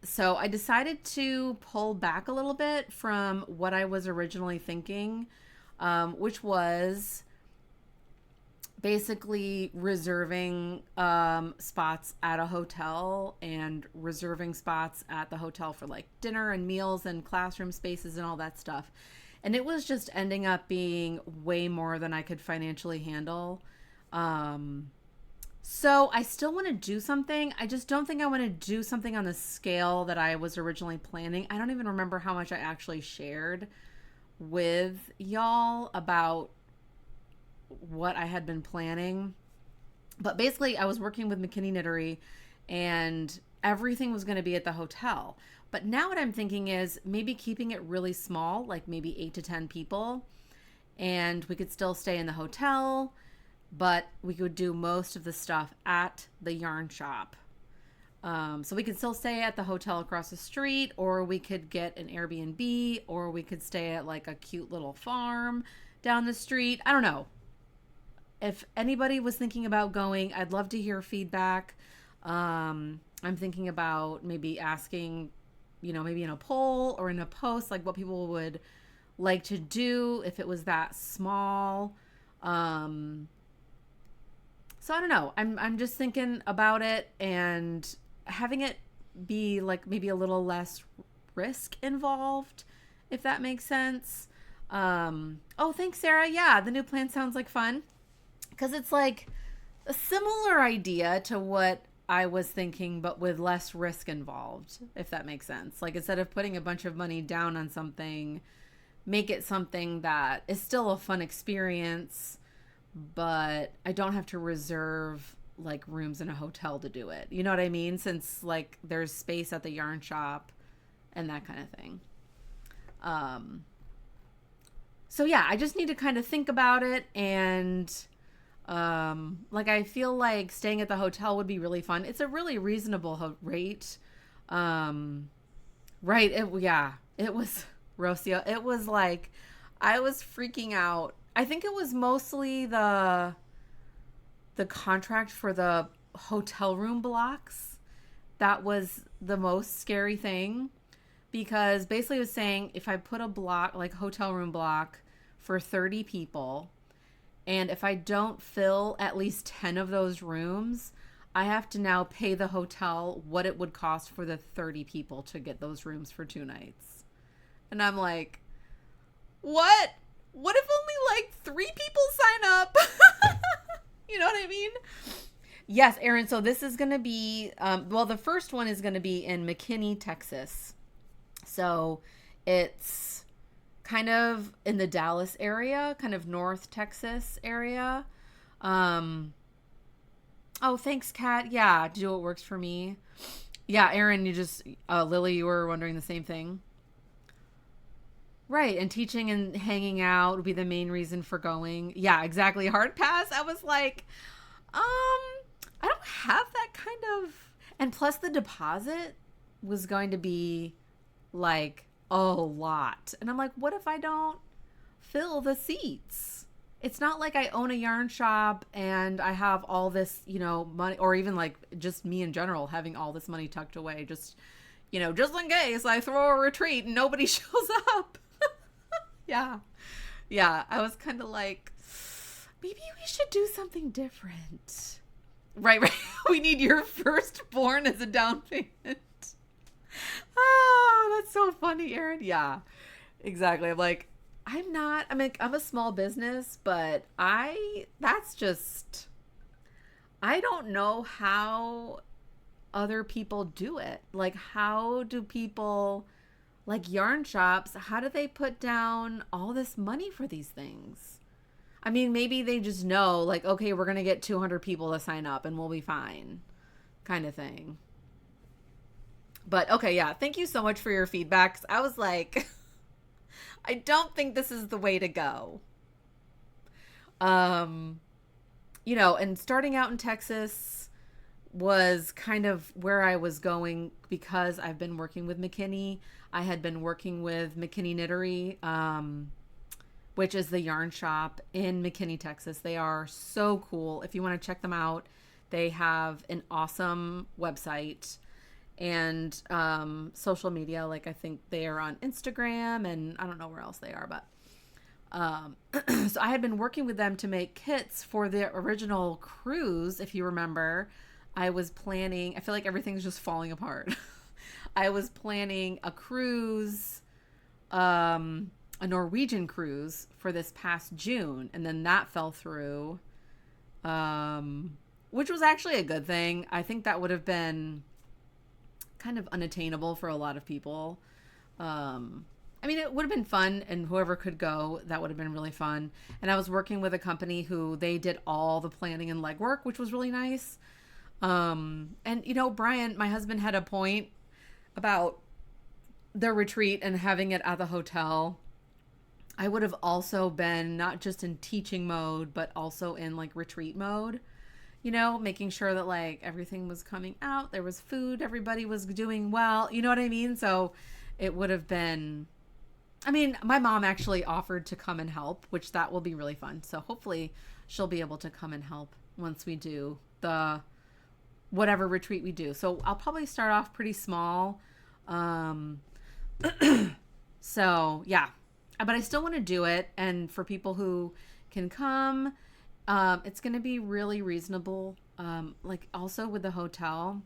so I decided to pull back a little bit from what I was originally thinking, which was basically reserving spots at a hotel and reserving spots at the hotel for like dinner and meals and classroom spaces and all that stuff. And it was just ending up being way more than I could financially handle. So I still want to do something. I just don't think I want to do something on the scale that I was originally planning. I don't even remember how much I actually shared with y'all about what I had been planning. But basically I was working with McKinney Knittery and everything was going to be at the hotel. But now what I'm thinking is maybe keeping it really small, like maybe 8 to 10 people, and we could still stay in the hotel, but we could do most of the stuff at the yarn shop. So we could still stay at the hotel across the street, or we could get an Airbnb, or we could stay at like a cute little farm down the street. I don't know. If anybody was thinking about going, I'd love to hear feedback. I'm thinking about maybe asking, maybe in a poll or in a post, like what people would like to do if it was that small. So I don't know. I'm just thinking about it and having it be like maybe a little less risk involved, if that makes sense. Oh, thanks, Sarah. Yeah, the new plan sounds like fun. Because it's like a similar idea to what I was thinking, but with less risk involved, if that makes sense. Like instead of putting a bunch of money down on something, make it something that is still a fun experience, but I don't have to reserve like rooms in a hotel to do it. You know what I mean? Since like there's space at the yarn shop and that kind of thing. So yeah, I just need to kind of think about it, and like I feel like staying at the hotel would be really fun. It's a really reasonable rate. Right. It was Rocio. It was like, I was freaking out. I think it was mostly the contract for the hotel room blocks. That was the most scary thing, because basically it was saying if I put a block, like hotel room block for 30 people, and if I don't fill at least 10 of those rooms, I have to now pay the hotel what it would cost for the 30 people to get those rooms for 2 nights. And I'm like, what? What if only like 3 people sign up? You know what I mean? Yes, Erin. So this is going to be, the first one is going to be in McKinney, Texas. So it's kind of in the Dallas area, kind of North Texas area. Oh, thanks, Kat. Yeah, do what works for me. Yeah, Aaron, Lily, you were wondering the same thing. Right, and teaching and hanging out would be the main reason for going. Yeah, exactly. Hard pass. I was like, I don't have that kind of. And plus, the deposit was going to be like a lot. And I'm like, what if I don't fill the seats? It's not like I own a yarn shop and I have all this, money, or even like just me in general having all this money tucked away. Just, just in case I throw a retreat and nobody shows up. Yeah. Yeah. I was kind of like, maybe we should do something different. Right. We need your firstborn as a down payment. Oh, that's so funny, Erin. Yeah, exactly. I'm like, I'm a small business, but I don't know how other people do it. Like, how do people, like yarn shops, how do they put down all this money for these things? I mean, maybe they just know, like, okay, we're going to get 200 people to sign up and we'll be fine, kind of thing. But okay, yeah, thank you so much for your feedbacks. I was like, I don't think this is the way to go. And starting out in Texas was kind of where I was going because I've been working with McKinney. I had been working with McKinney Knittery, which is the yarn shop in McKinney, Texas. They are so cool. If you want to check them out, they have an awesome website and social media. Like, I think they are on Instagram and I don't know where else they are, but so I had been working with them to make kits for the original cruise. If you remember, I was planning, I feel like everything's just falling apart. I was planning a cruise, a Norwegian cruise for this past June, and then that fell through, which was actually a good thing. I think that would have been kind of unattainable for a lot of people. I mean, it would have been fun, and whoever could go, that would have been really fun. And I was working with a company who they did all the planning and legwork, which was really nice. And Brian, my husband, had a point about the retreat and having it at the hotel. I would have also been not just in teaching mode, but also in like retreat mode, making sure that like everything was coming out. There was food. Everybody was doing well. You know what I mean? So it would have been, my mom actually offered to come and help, which that will be really fun. So hopefully she'll be able to come and help once we do the whatever retreat we do. So I'll probably start off pretty small. So yeah, but I still want to do it. And for people who can come, it's going to be really reasonable. Like also with the hotel,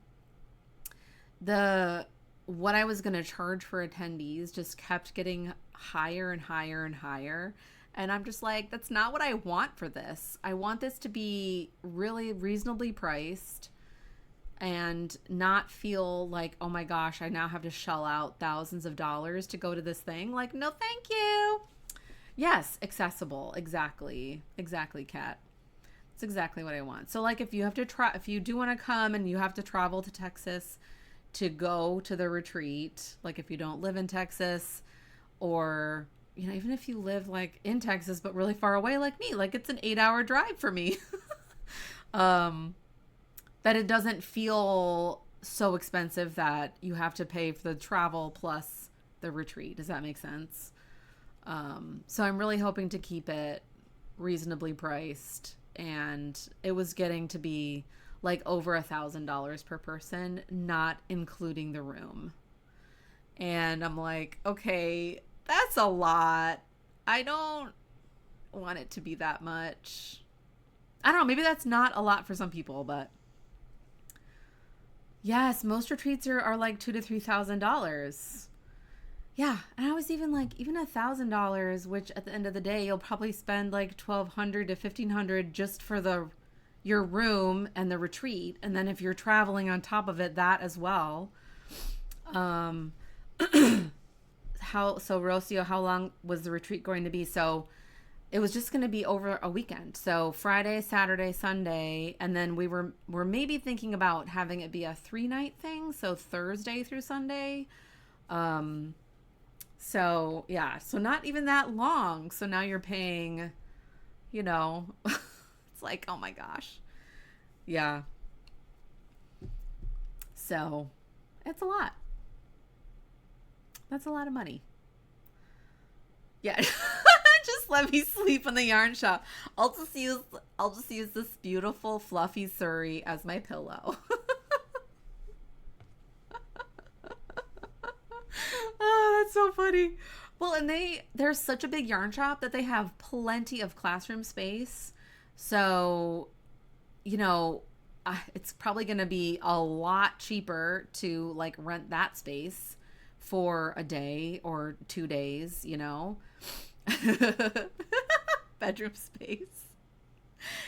what I was going to charge for attendees just kept getting higher and higher and higher. And I'm just like, that's not what I want for this. I want this to be really reasonably priced and not feel like, oh my gosh, I now have to shell out thousands of dollars to go to this thing. Like, no, thank you. Yes, accessible. Exactly. Exactly, Kat. It's exactly what I want. So like if you do want to come and you have to travel to Texas to go to the retreat, like if you don't live in Texas, or even if you live like in Texas but really far away like me, like it's an 8-hour drive for me, that it doesn't feel so expensive that you have to pay for the travel plus the retreat. Does that make sense? So I'm really hoping to keep it reasonably priced, and it was getting to be like over $1,000 per person, not including the room. And I'm like, okay, that's a lot. I don't want it to be that much. I don't know. Maybe that's not a lot for some people, but yes, most retreats are like $2,000 to $3,000. Yeah, and I was even $1,000, which at the end of the day, you'll probably spend like $1,200 to $1,500 just for your room and the retreat, and then if you're traveling on top of it, that as well. Rocio, how long was the retreat going to be? So it was just going to be over a weekend. So Friday, Saturday, Sunday, and then we're maybe thinking about having it be a 3-night thing, so Thursday through Sunday. So yeah, so not even that long. So now you're paying, it's like, oh my gosh. Yeah. So it's a lot. That's a lot of money. Yeah. Just let me sleep in the yarn shop. I'll just use this beautiful fluffy Surrey as my pillow. Oh, that's so funny. Well, and they're such a big yarn shop that they have plenty of classroom space. So, it's probably going to be a lot cheaper to like rent that space for a day or 2 days, bedroom space.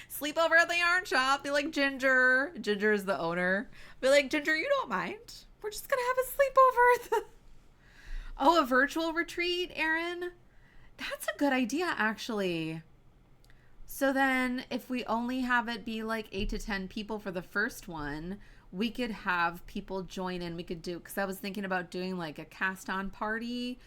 Sleep over at the yarn shop. Be like Ginger. Ginger is the owner. Be like, Ginger, you don't mind. We're just going to have a sleepover at the... Oh, a virtual retreat, Erin? That's a good idea, actually. So then if we only have it be like 8 to 10 people for the first one, we could have people join in. We could do, because I was thinking about doing like a cast on party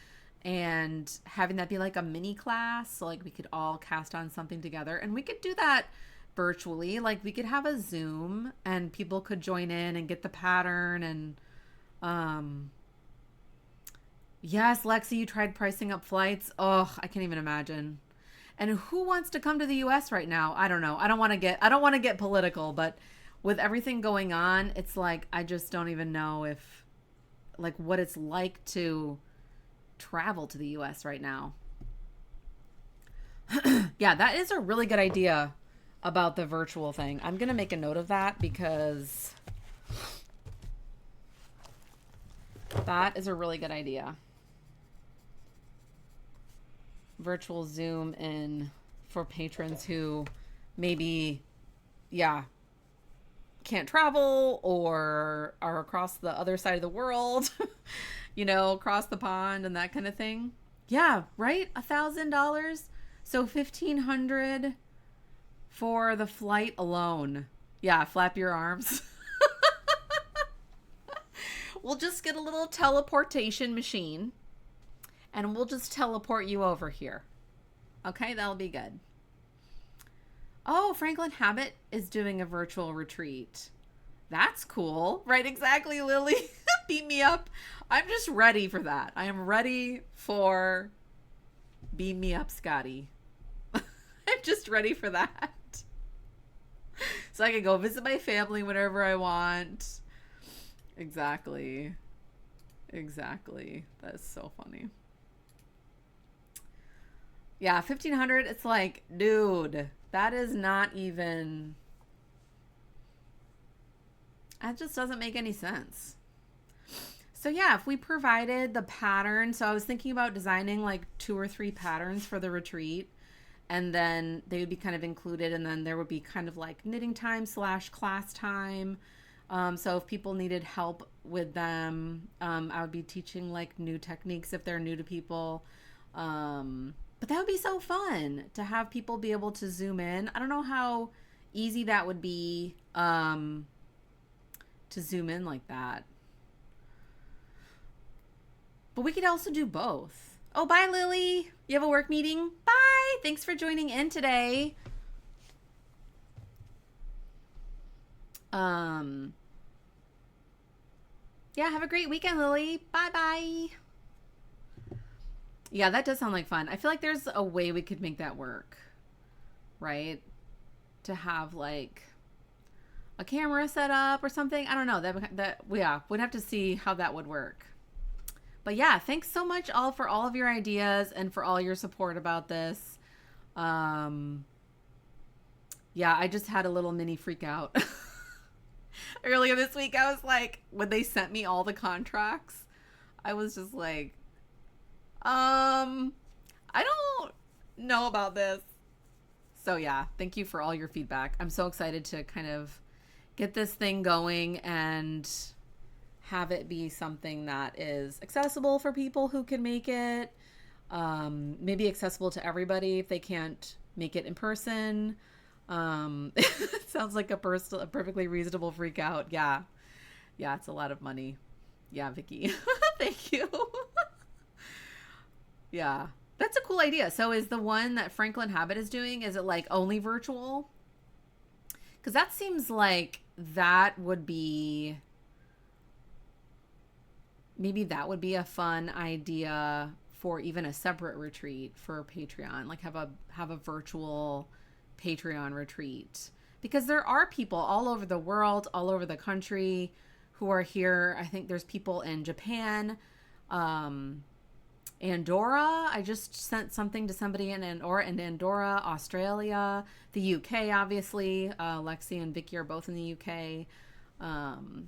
and having that be like a mini class. So like we could all cast on something together, and we could do that virtually. Like we could have a Zoom and people could join in and get the pattern. And yes, Lexi, you tried pricing up flights. Oh, I can't even imagine. And who wants to come to the US right now? I don't know. I don't want to get political, but with everything going on, it's like I just don't even know if like what it's like to travel to the US right now. Yeah, that is a really good idea about the virtual thing. I'm going to make a note of that because that is a really good idea. Virtual Zoom in for patrons who maybe, can't travel or are across the other side of the world, across the pond and that kind of thing. Yeah, right? $1,000. So $1,500 for the flight alone. Yeah, flap your arms. We'll just get a little teleportation machine and we'll just teleport you over here. Okay, that'll be good. Oh, Franklin Habit is doing a virtual retreat. That's cool. Right, exactly, Lily. Beat me up. I'm just ready for that. I am ready for beat me up, Scotty. I'm just ready for that. So I can go visit my family whenever I want. Exactly. That's so funny. Yeah, $1,500. It's like, dude, that is not even... That just doesn't make any sense. So yeah, if we provided the pattern, so I was thinking about designing like 2 or 3 patterns for the retreat, and then they would be kind of included, and then there would be kind of like knitting time / class time. So if people needed help with them, I would be teaching like new techniques if they're new to people. But that would be so fun to have people be able to zoom in. I don't know how easy that would be to zoom in like that. But we could also do both. Oh, bye, Lily. You have a work meeting? Bye. Thanks for joining in today. Yeah, have a great weekend, Lily. Bye-bye. Yeah, that does sound like fun. I feel like there's a way we could make that work, right? To have like a camera set up or something. I don't know. We'd have to see how that would work. But yeah, thanks so much all for all of your ideas and for all your support about this. Yeah, I just had a little mini freak out. Earlier this week, I was like, when they sent me all the contracts, I was just like, I don't know about this. So yeah, thank you for all your feedback. I'm so excited to kind of get this thing going and have it be something that is accessible for people who can make it. Maybe accessible to everybody if they can't make it in person. Sounds like a perfectly reasonable freak out. Yeah. Yeah, it's a lot of money. Yeah, Vicky. Thank you. Yeah. That's a cool idea. So is the one that Franklin Habit is doing, is it like only virtual? Because that seems like that would be, maybe that would be a fun idea for even a separate retreat for Patreon. Like have a virtual Patreon retreat. Because there are people all over the world, all over the country who are here. I think there's people in Japan, Andorra. I just sent something to somebody in Andorra, Australia, the UK, obviously. Lexi and Vicky are both in the UK.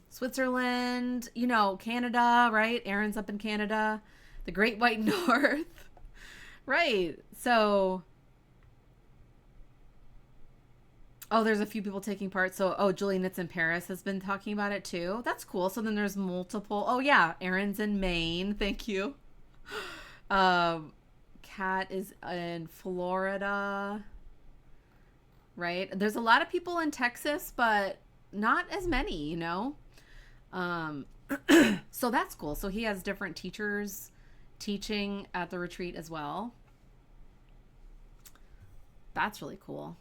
Switzerland, Canada, right? Erin's up in Canada, the Great White North. Right. So, there's a few people taking part. So, Julie Knits in Paris has been talking about it too. That's cool. So then there's multiple. Oh yeah, Erin's in Maine. Thank you. Kat is in Florida, right? There's a lot of people in Texas, but not as many, So that's cool. So he has different teachers teaching at the retreat as well. That's really cool.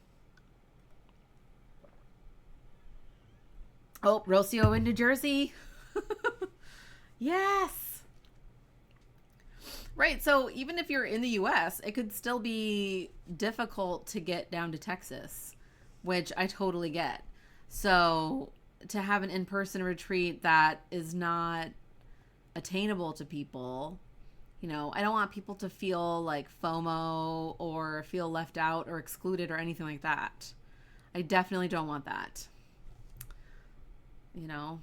Oh, Rocio in New Jersey. Yes. Right. So even if you're in the US, it could still be difficult to get down to Texas, which I totally get. So to have an in-person retreat that is not attainable to people, I don't want people to feel like FOMO or feel left out or excluded or anything like that. I definitely don't want that. Because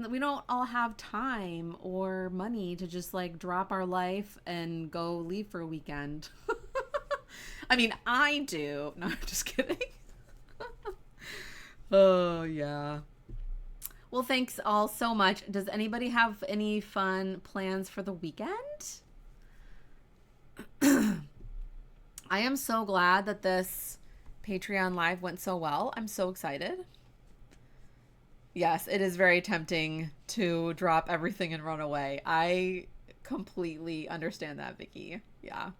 we don't all have time or money to just like drop our life and go leave for a weekend. I mean, I do. No, I'm just kidding. Oh, yeah. Well, thanks all so much. Does anybody have any fun plans for the weekend? I am so glad that this Patreon live went so well. I'm so excited. Yes, it is very tempting to drop everything and run away. I completely understand that, Vicky. Yeah.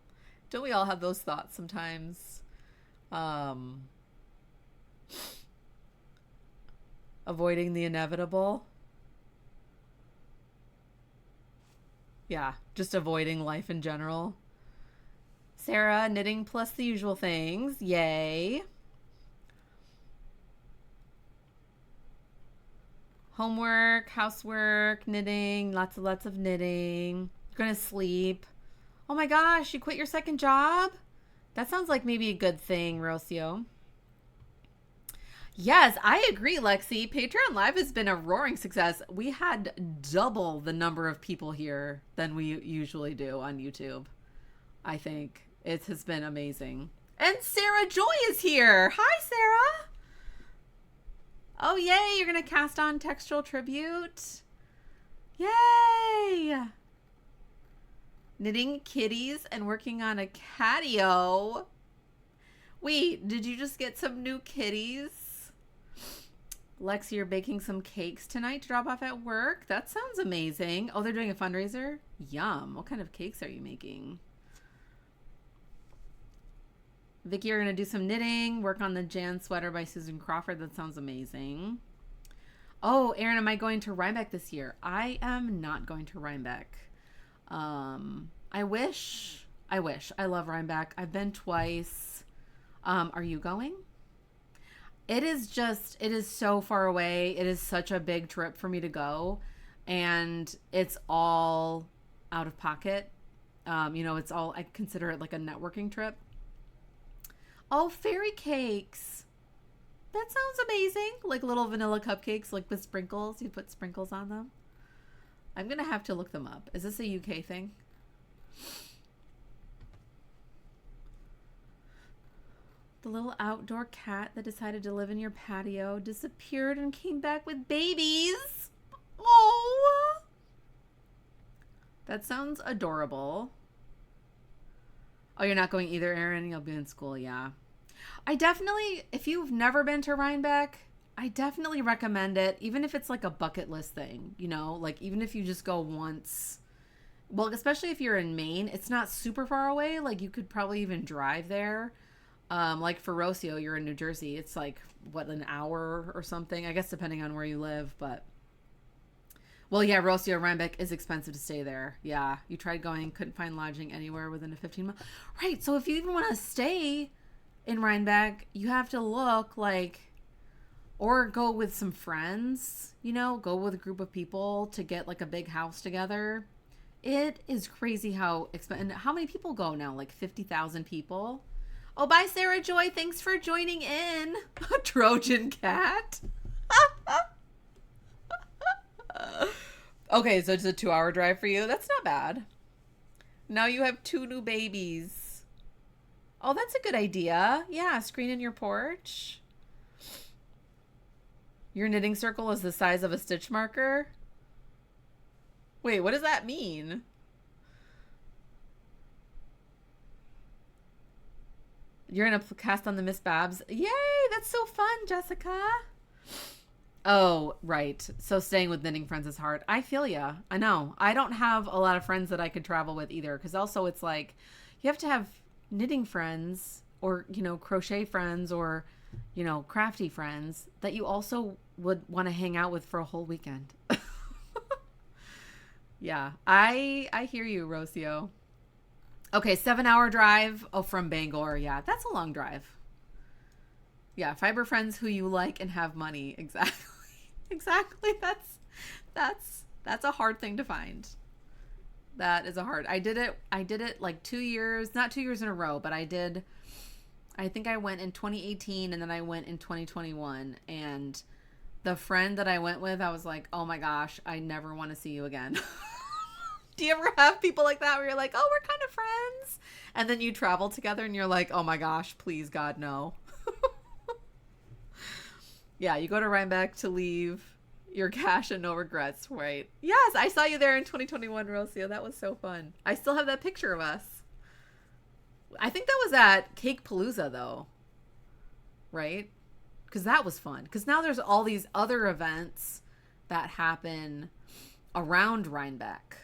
Don't we all have those thoughts sometimes? Avoiding the inevitable. Yeah, just avoiding life in general. Sarah, knitting plus the usual things. Yay. Homework, housework, knitting, lots of knitting. You're gonna sleep. Oh my gosh, you quit your second job? That sounds like maybe a good thing, Rocio. Yes, I agree, Lexi. Patreon Live has been a roaring success. We had double the number of people here than we usually do on YouTube. I think it has been amazing. And Sarah Joy is here. Hi, Sarah. Oh, yay. You're going to cast on Textual Tribute. Yay. Knitting kitties and working on a catio. Wait, did you just get some new kitties? Lexi, you're baking some cakes tonight to drop off at work? That sounds amazing. Oh, they're doing a fundraiser? Yum. What kind of cakes are you making? Vicky, you're going to do some knitting, work on the Jan sweater by Susan Crawford. That sounds amazing. Oh, Erin, am I going to Rhinebeck this year? I am not going to Rhinebeck. I wish. I love Rhinebeck. I've been twice. Are you going? It is so far away. It is such a big trip for me to go. And it's all out of pocket. It's all, I consider it like a networking trip. Oh, fairy cakes. That sounds amazing. Like little vanilla cupcakes, like with sprinkles. You put sprinkles on them. I'm going to have to look them up. Is this a UK thing? The little outdoor cat that decided to live in your patio disappeared and came back with babies. Oh. That sounds adorable. Oh, you're not going either, Erin? You'll be in school, yeah. I definitely, if you've never been to Rhinebeck, I definitely recommend it, even if it's like a bucket list thing, you know, like even if you just go once. Well, especially if you're in Maine, it's not super far away. Like you could probably even drive there. Like for Rocio, you're in New Jersey. It's like what, an hour or something, I guess, depending on where you live. But well, yeah, Rocio Rhinebeck is expensive to stay there. Yeah, you tried going, couldn't find lodging anywhere within a 15 mile. Right. So if you even want to stay in Rhinebeck, you have to look like, or go with some friends, you know, go with a group of people to get like a big house together. It is crazy how expensive. And how many people go now? Like 50,000 people. Oh, bye, Sarah Joy. Thanks for joining in. A Trojan cat. Okay, so it's a 2-hour drive for you. That's not bad. Now you have 2 new babies. Oh, that's a good idea. Yeah, screen in your porch. Your knitting circle is the size of a stitch marker. Wait, what does that mean? You're gonna cast on the Miss Babs. Yay, that's so fun, Jessica. Oh, right. So staying with knitting friends is hard. I feel ya. I know. I don't have a lot of friends that I could travel with either. Because also it's like, you have to have knitting friends or, you know, crochet friends or, you know, crafty friends that you also would want to hang out with for a whole weekend. Yeah, I hear you, Rocio. Okay, 7-hour drive. Oh, from Bangor. Yeah, that's a long drive. Yeah, fiber friends who you like and have money. Exactly. Exactly. That's a hard thing to find. That is a hard. I did it like 2 years, not 2 years in a row, but I think I went in 2018 and then I went in 2021, and the friend that I went with, I was like, "Oh my gosh, I never want to see you again." Do you ever have people like that where you're like, "Oh, we're kind of friends," and then you travel together and you're like, "Oh my gosh, please God, no." Yeah, you go to Rhinebeck to leave your cash and no regrets, right? Yes, I saw you there in 2021, Rocio. That was so fun. I still have that picture of us. I think that was at Cake Palooza, though, right? Because that was fun. Because now there's all these other events that happen around Rhinebeck,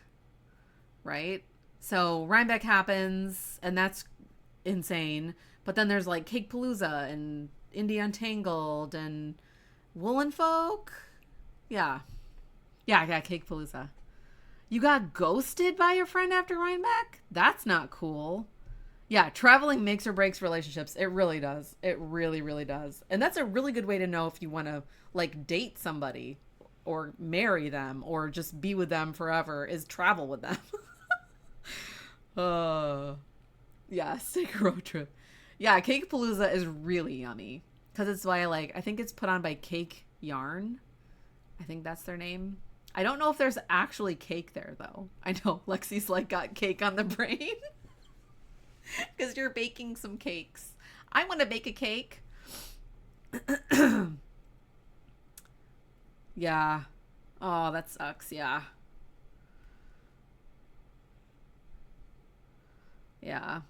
right? So Rhinebeck happens, and that's insane. But then there's like Cake Palooza and Indie Untangled and Woolen Folk. Yeah. Yeah, Cake Palooza. You got ghosted by your friend after Rhinebeck? That's not cool. Yeah, traveling makes or breaks relationships. It really does. It really, really does. And that's a really good way to know if you want to like date somebody or marry them or just be with them forever, is travel with them. uh yes, take a road trip. Yeah, Cake Palooza is really yummy. Because it's why I think it's put on by Cake Yarn. I think that's their name. I don't know if there's actually cake there, though. I know Lexi's like got cake on the brain. Because you're baking some cakes. I want to bake a cake. Yeah. Oh, that sucks. Yeah. Yeah.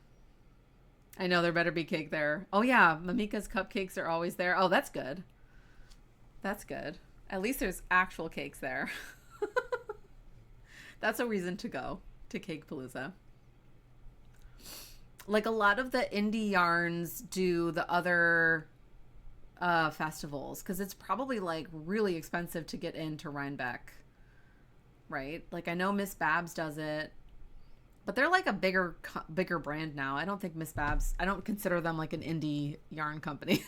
I know there better be cake there. Oh, yeah. Mamika's cupcakes are always there. Oh, that's good. That's good. At least there's actual cakes there. That's a reason to go to Cake Palooza. Like a lot of the indie yarns do the other festivals because it's probably like really expensive to get into Rhinebeck, right? Like I know Miss Babs does it, but they're like a bigger brand now. I don't think Miss Babs, I don't consider them like an indie yarn company.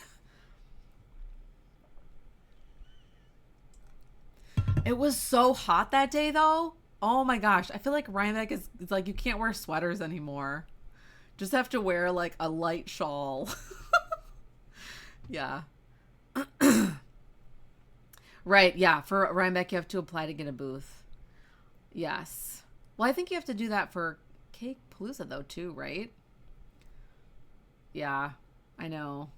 It was so hot that day though. Oh my gosh. I feel like Rhinebeck is, it's like you can't wear sweaters anymore. Just have to wear like a light shawl. Yeah. Right. Yeah. For Rhinebeck, you have to apply to get a booth. Yes. Well, I think you have to do that for Cake Palooza though, too, right? Yeah. I know.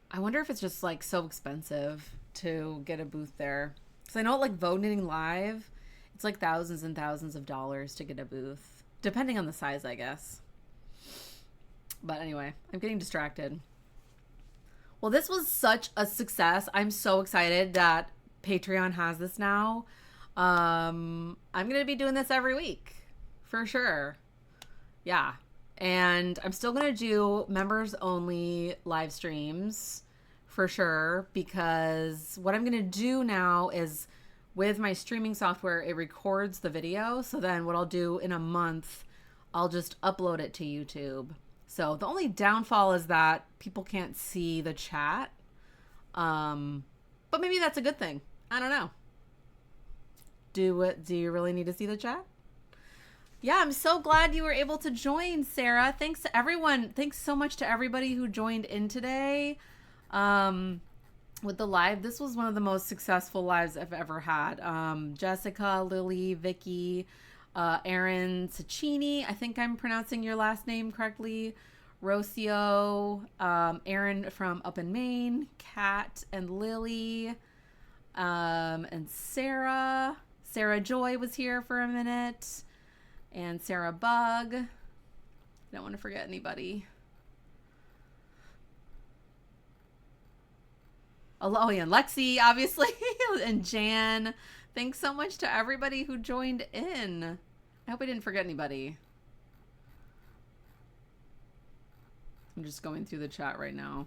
I wonder if it's just like so expensive to get a booth there. Because I know like Vogue Knitting Live, it's like thousands and thousands of dollars to get a booth, depending on the size, I guess. But anyway, I'm getting distracted. Well, this was such a success. I'm so excited that Patreon has this now. I'm going to be doing this every week for sure. Yeah. And I'm still going to do members only live streams for sure, because what I'm going to do now is with my streaming software, it records the video. So then what I'll do in a month, I'll just upload it to YouTube. So the only downfall is that people can't see the chat. But maybe that's a good thing. I don't know. Do you really need to see the chat? Yeah, I'm so glad you were able to join, Sarah. Thanks to everyone. Thanks so much to everybody who joined in today with the live. This was one of the most successful lives I've ever had. Jessica, Lily, Vicky, Aaron Ciccini. I think I'm pronouncing your last name correctly. Rocio, Aaron from up in Maine, Kat and Lily, and Sarah. Sarah Joy was here for a minute. And Sarah Bug. I don't want to forget anybody. Oh, yeah, and Lexi, obviously. And Jan. Thanks so much to everybody who joined in. I hope I didn't forget anybody. I'm just going through the chat right now.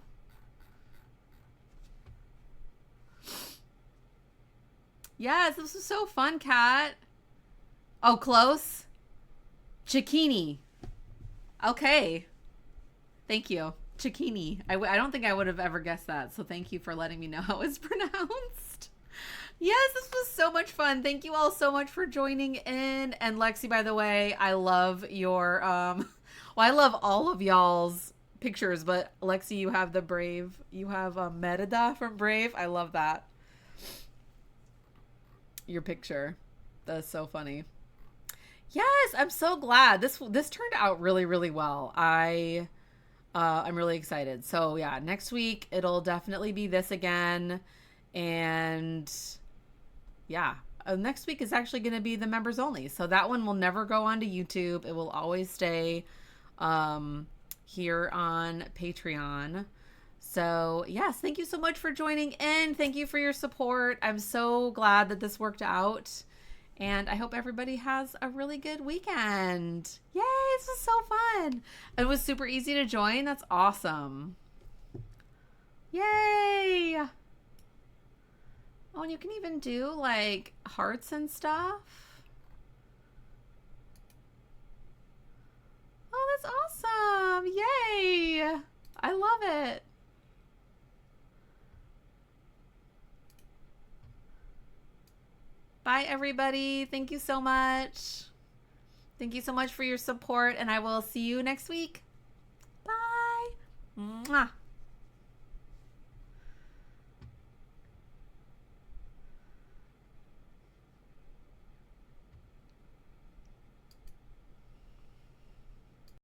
Yes, this was so fun, Kat. Oh, close. Cicchini. Okay. Thank you. Cicchini. I don't think I would have ever guessed that. So thank you for letting me know how it's pronounced. Yes, this was so much fun. Thank you all so much for joining in. And Lexi, by the way, I love your, well, I love all of y'all's pictures, but Lexi, you have the Brave. You have Merida from Brave. I love that. Your picture. That's so funny. Yes, I'm so glad this turned out really, really well. I'm really excited. So yeah, next week it'll definitely be this again, and yeah, next week is actually going to be the members only. So that one will never go onto YouTube. It will always stay here on Patreon. So yes, thank you so much for joining in. Thank you for your support. I'm so glad that this worked out. And I hope everybody has a really good weekend. Yay, this was so fun. It was super easy to join. That's awesome. Yay. Oh, and you can even do like hearts and stuff. Oh, that's awesome. Yay. I love it. Bye, everybody. Thank you so much. Thank you so much for your support, and I will see you next week. Bye. Mwah.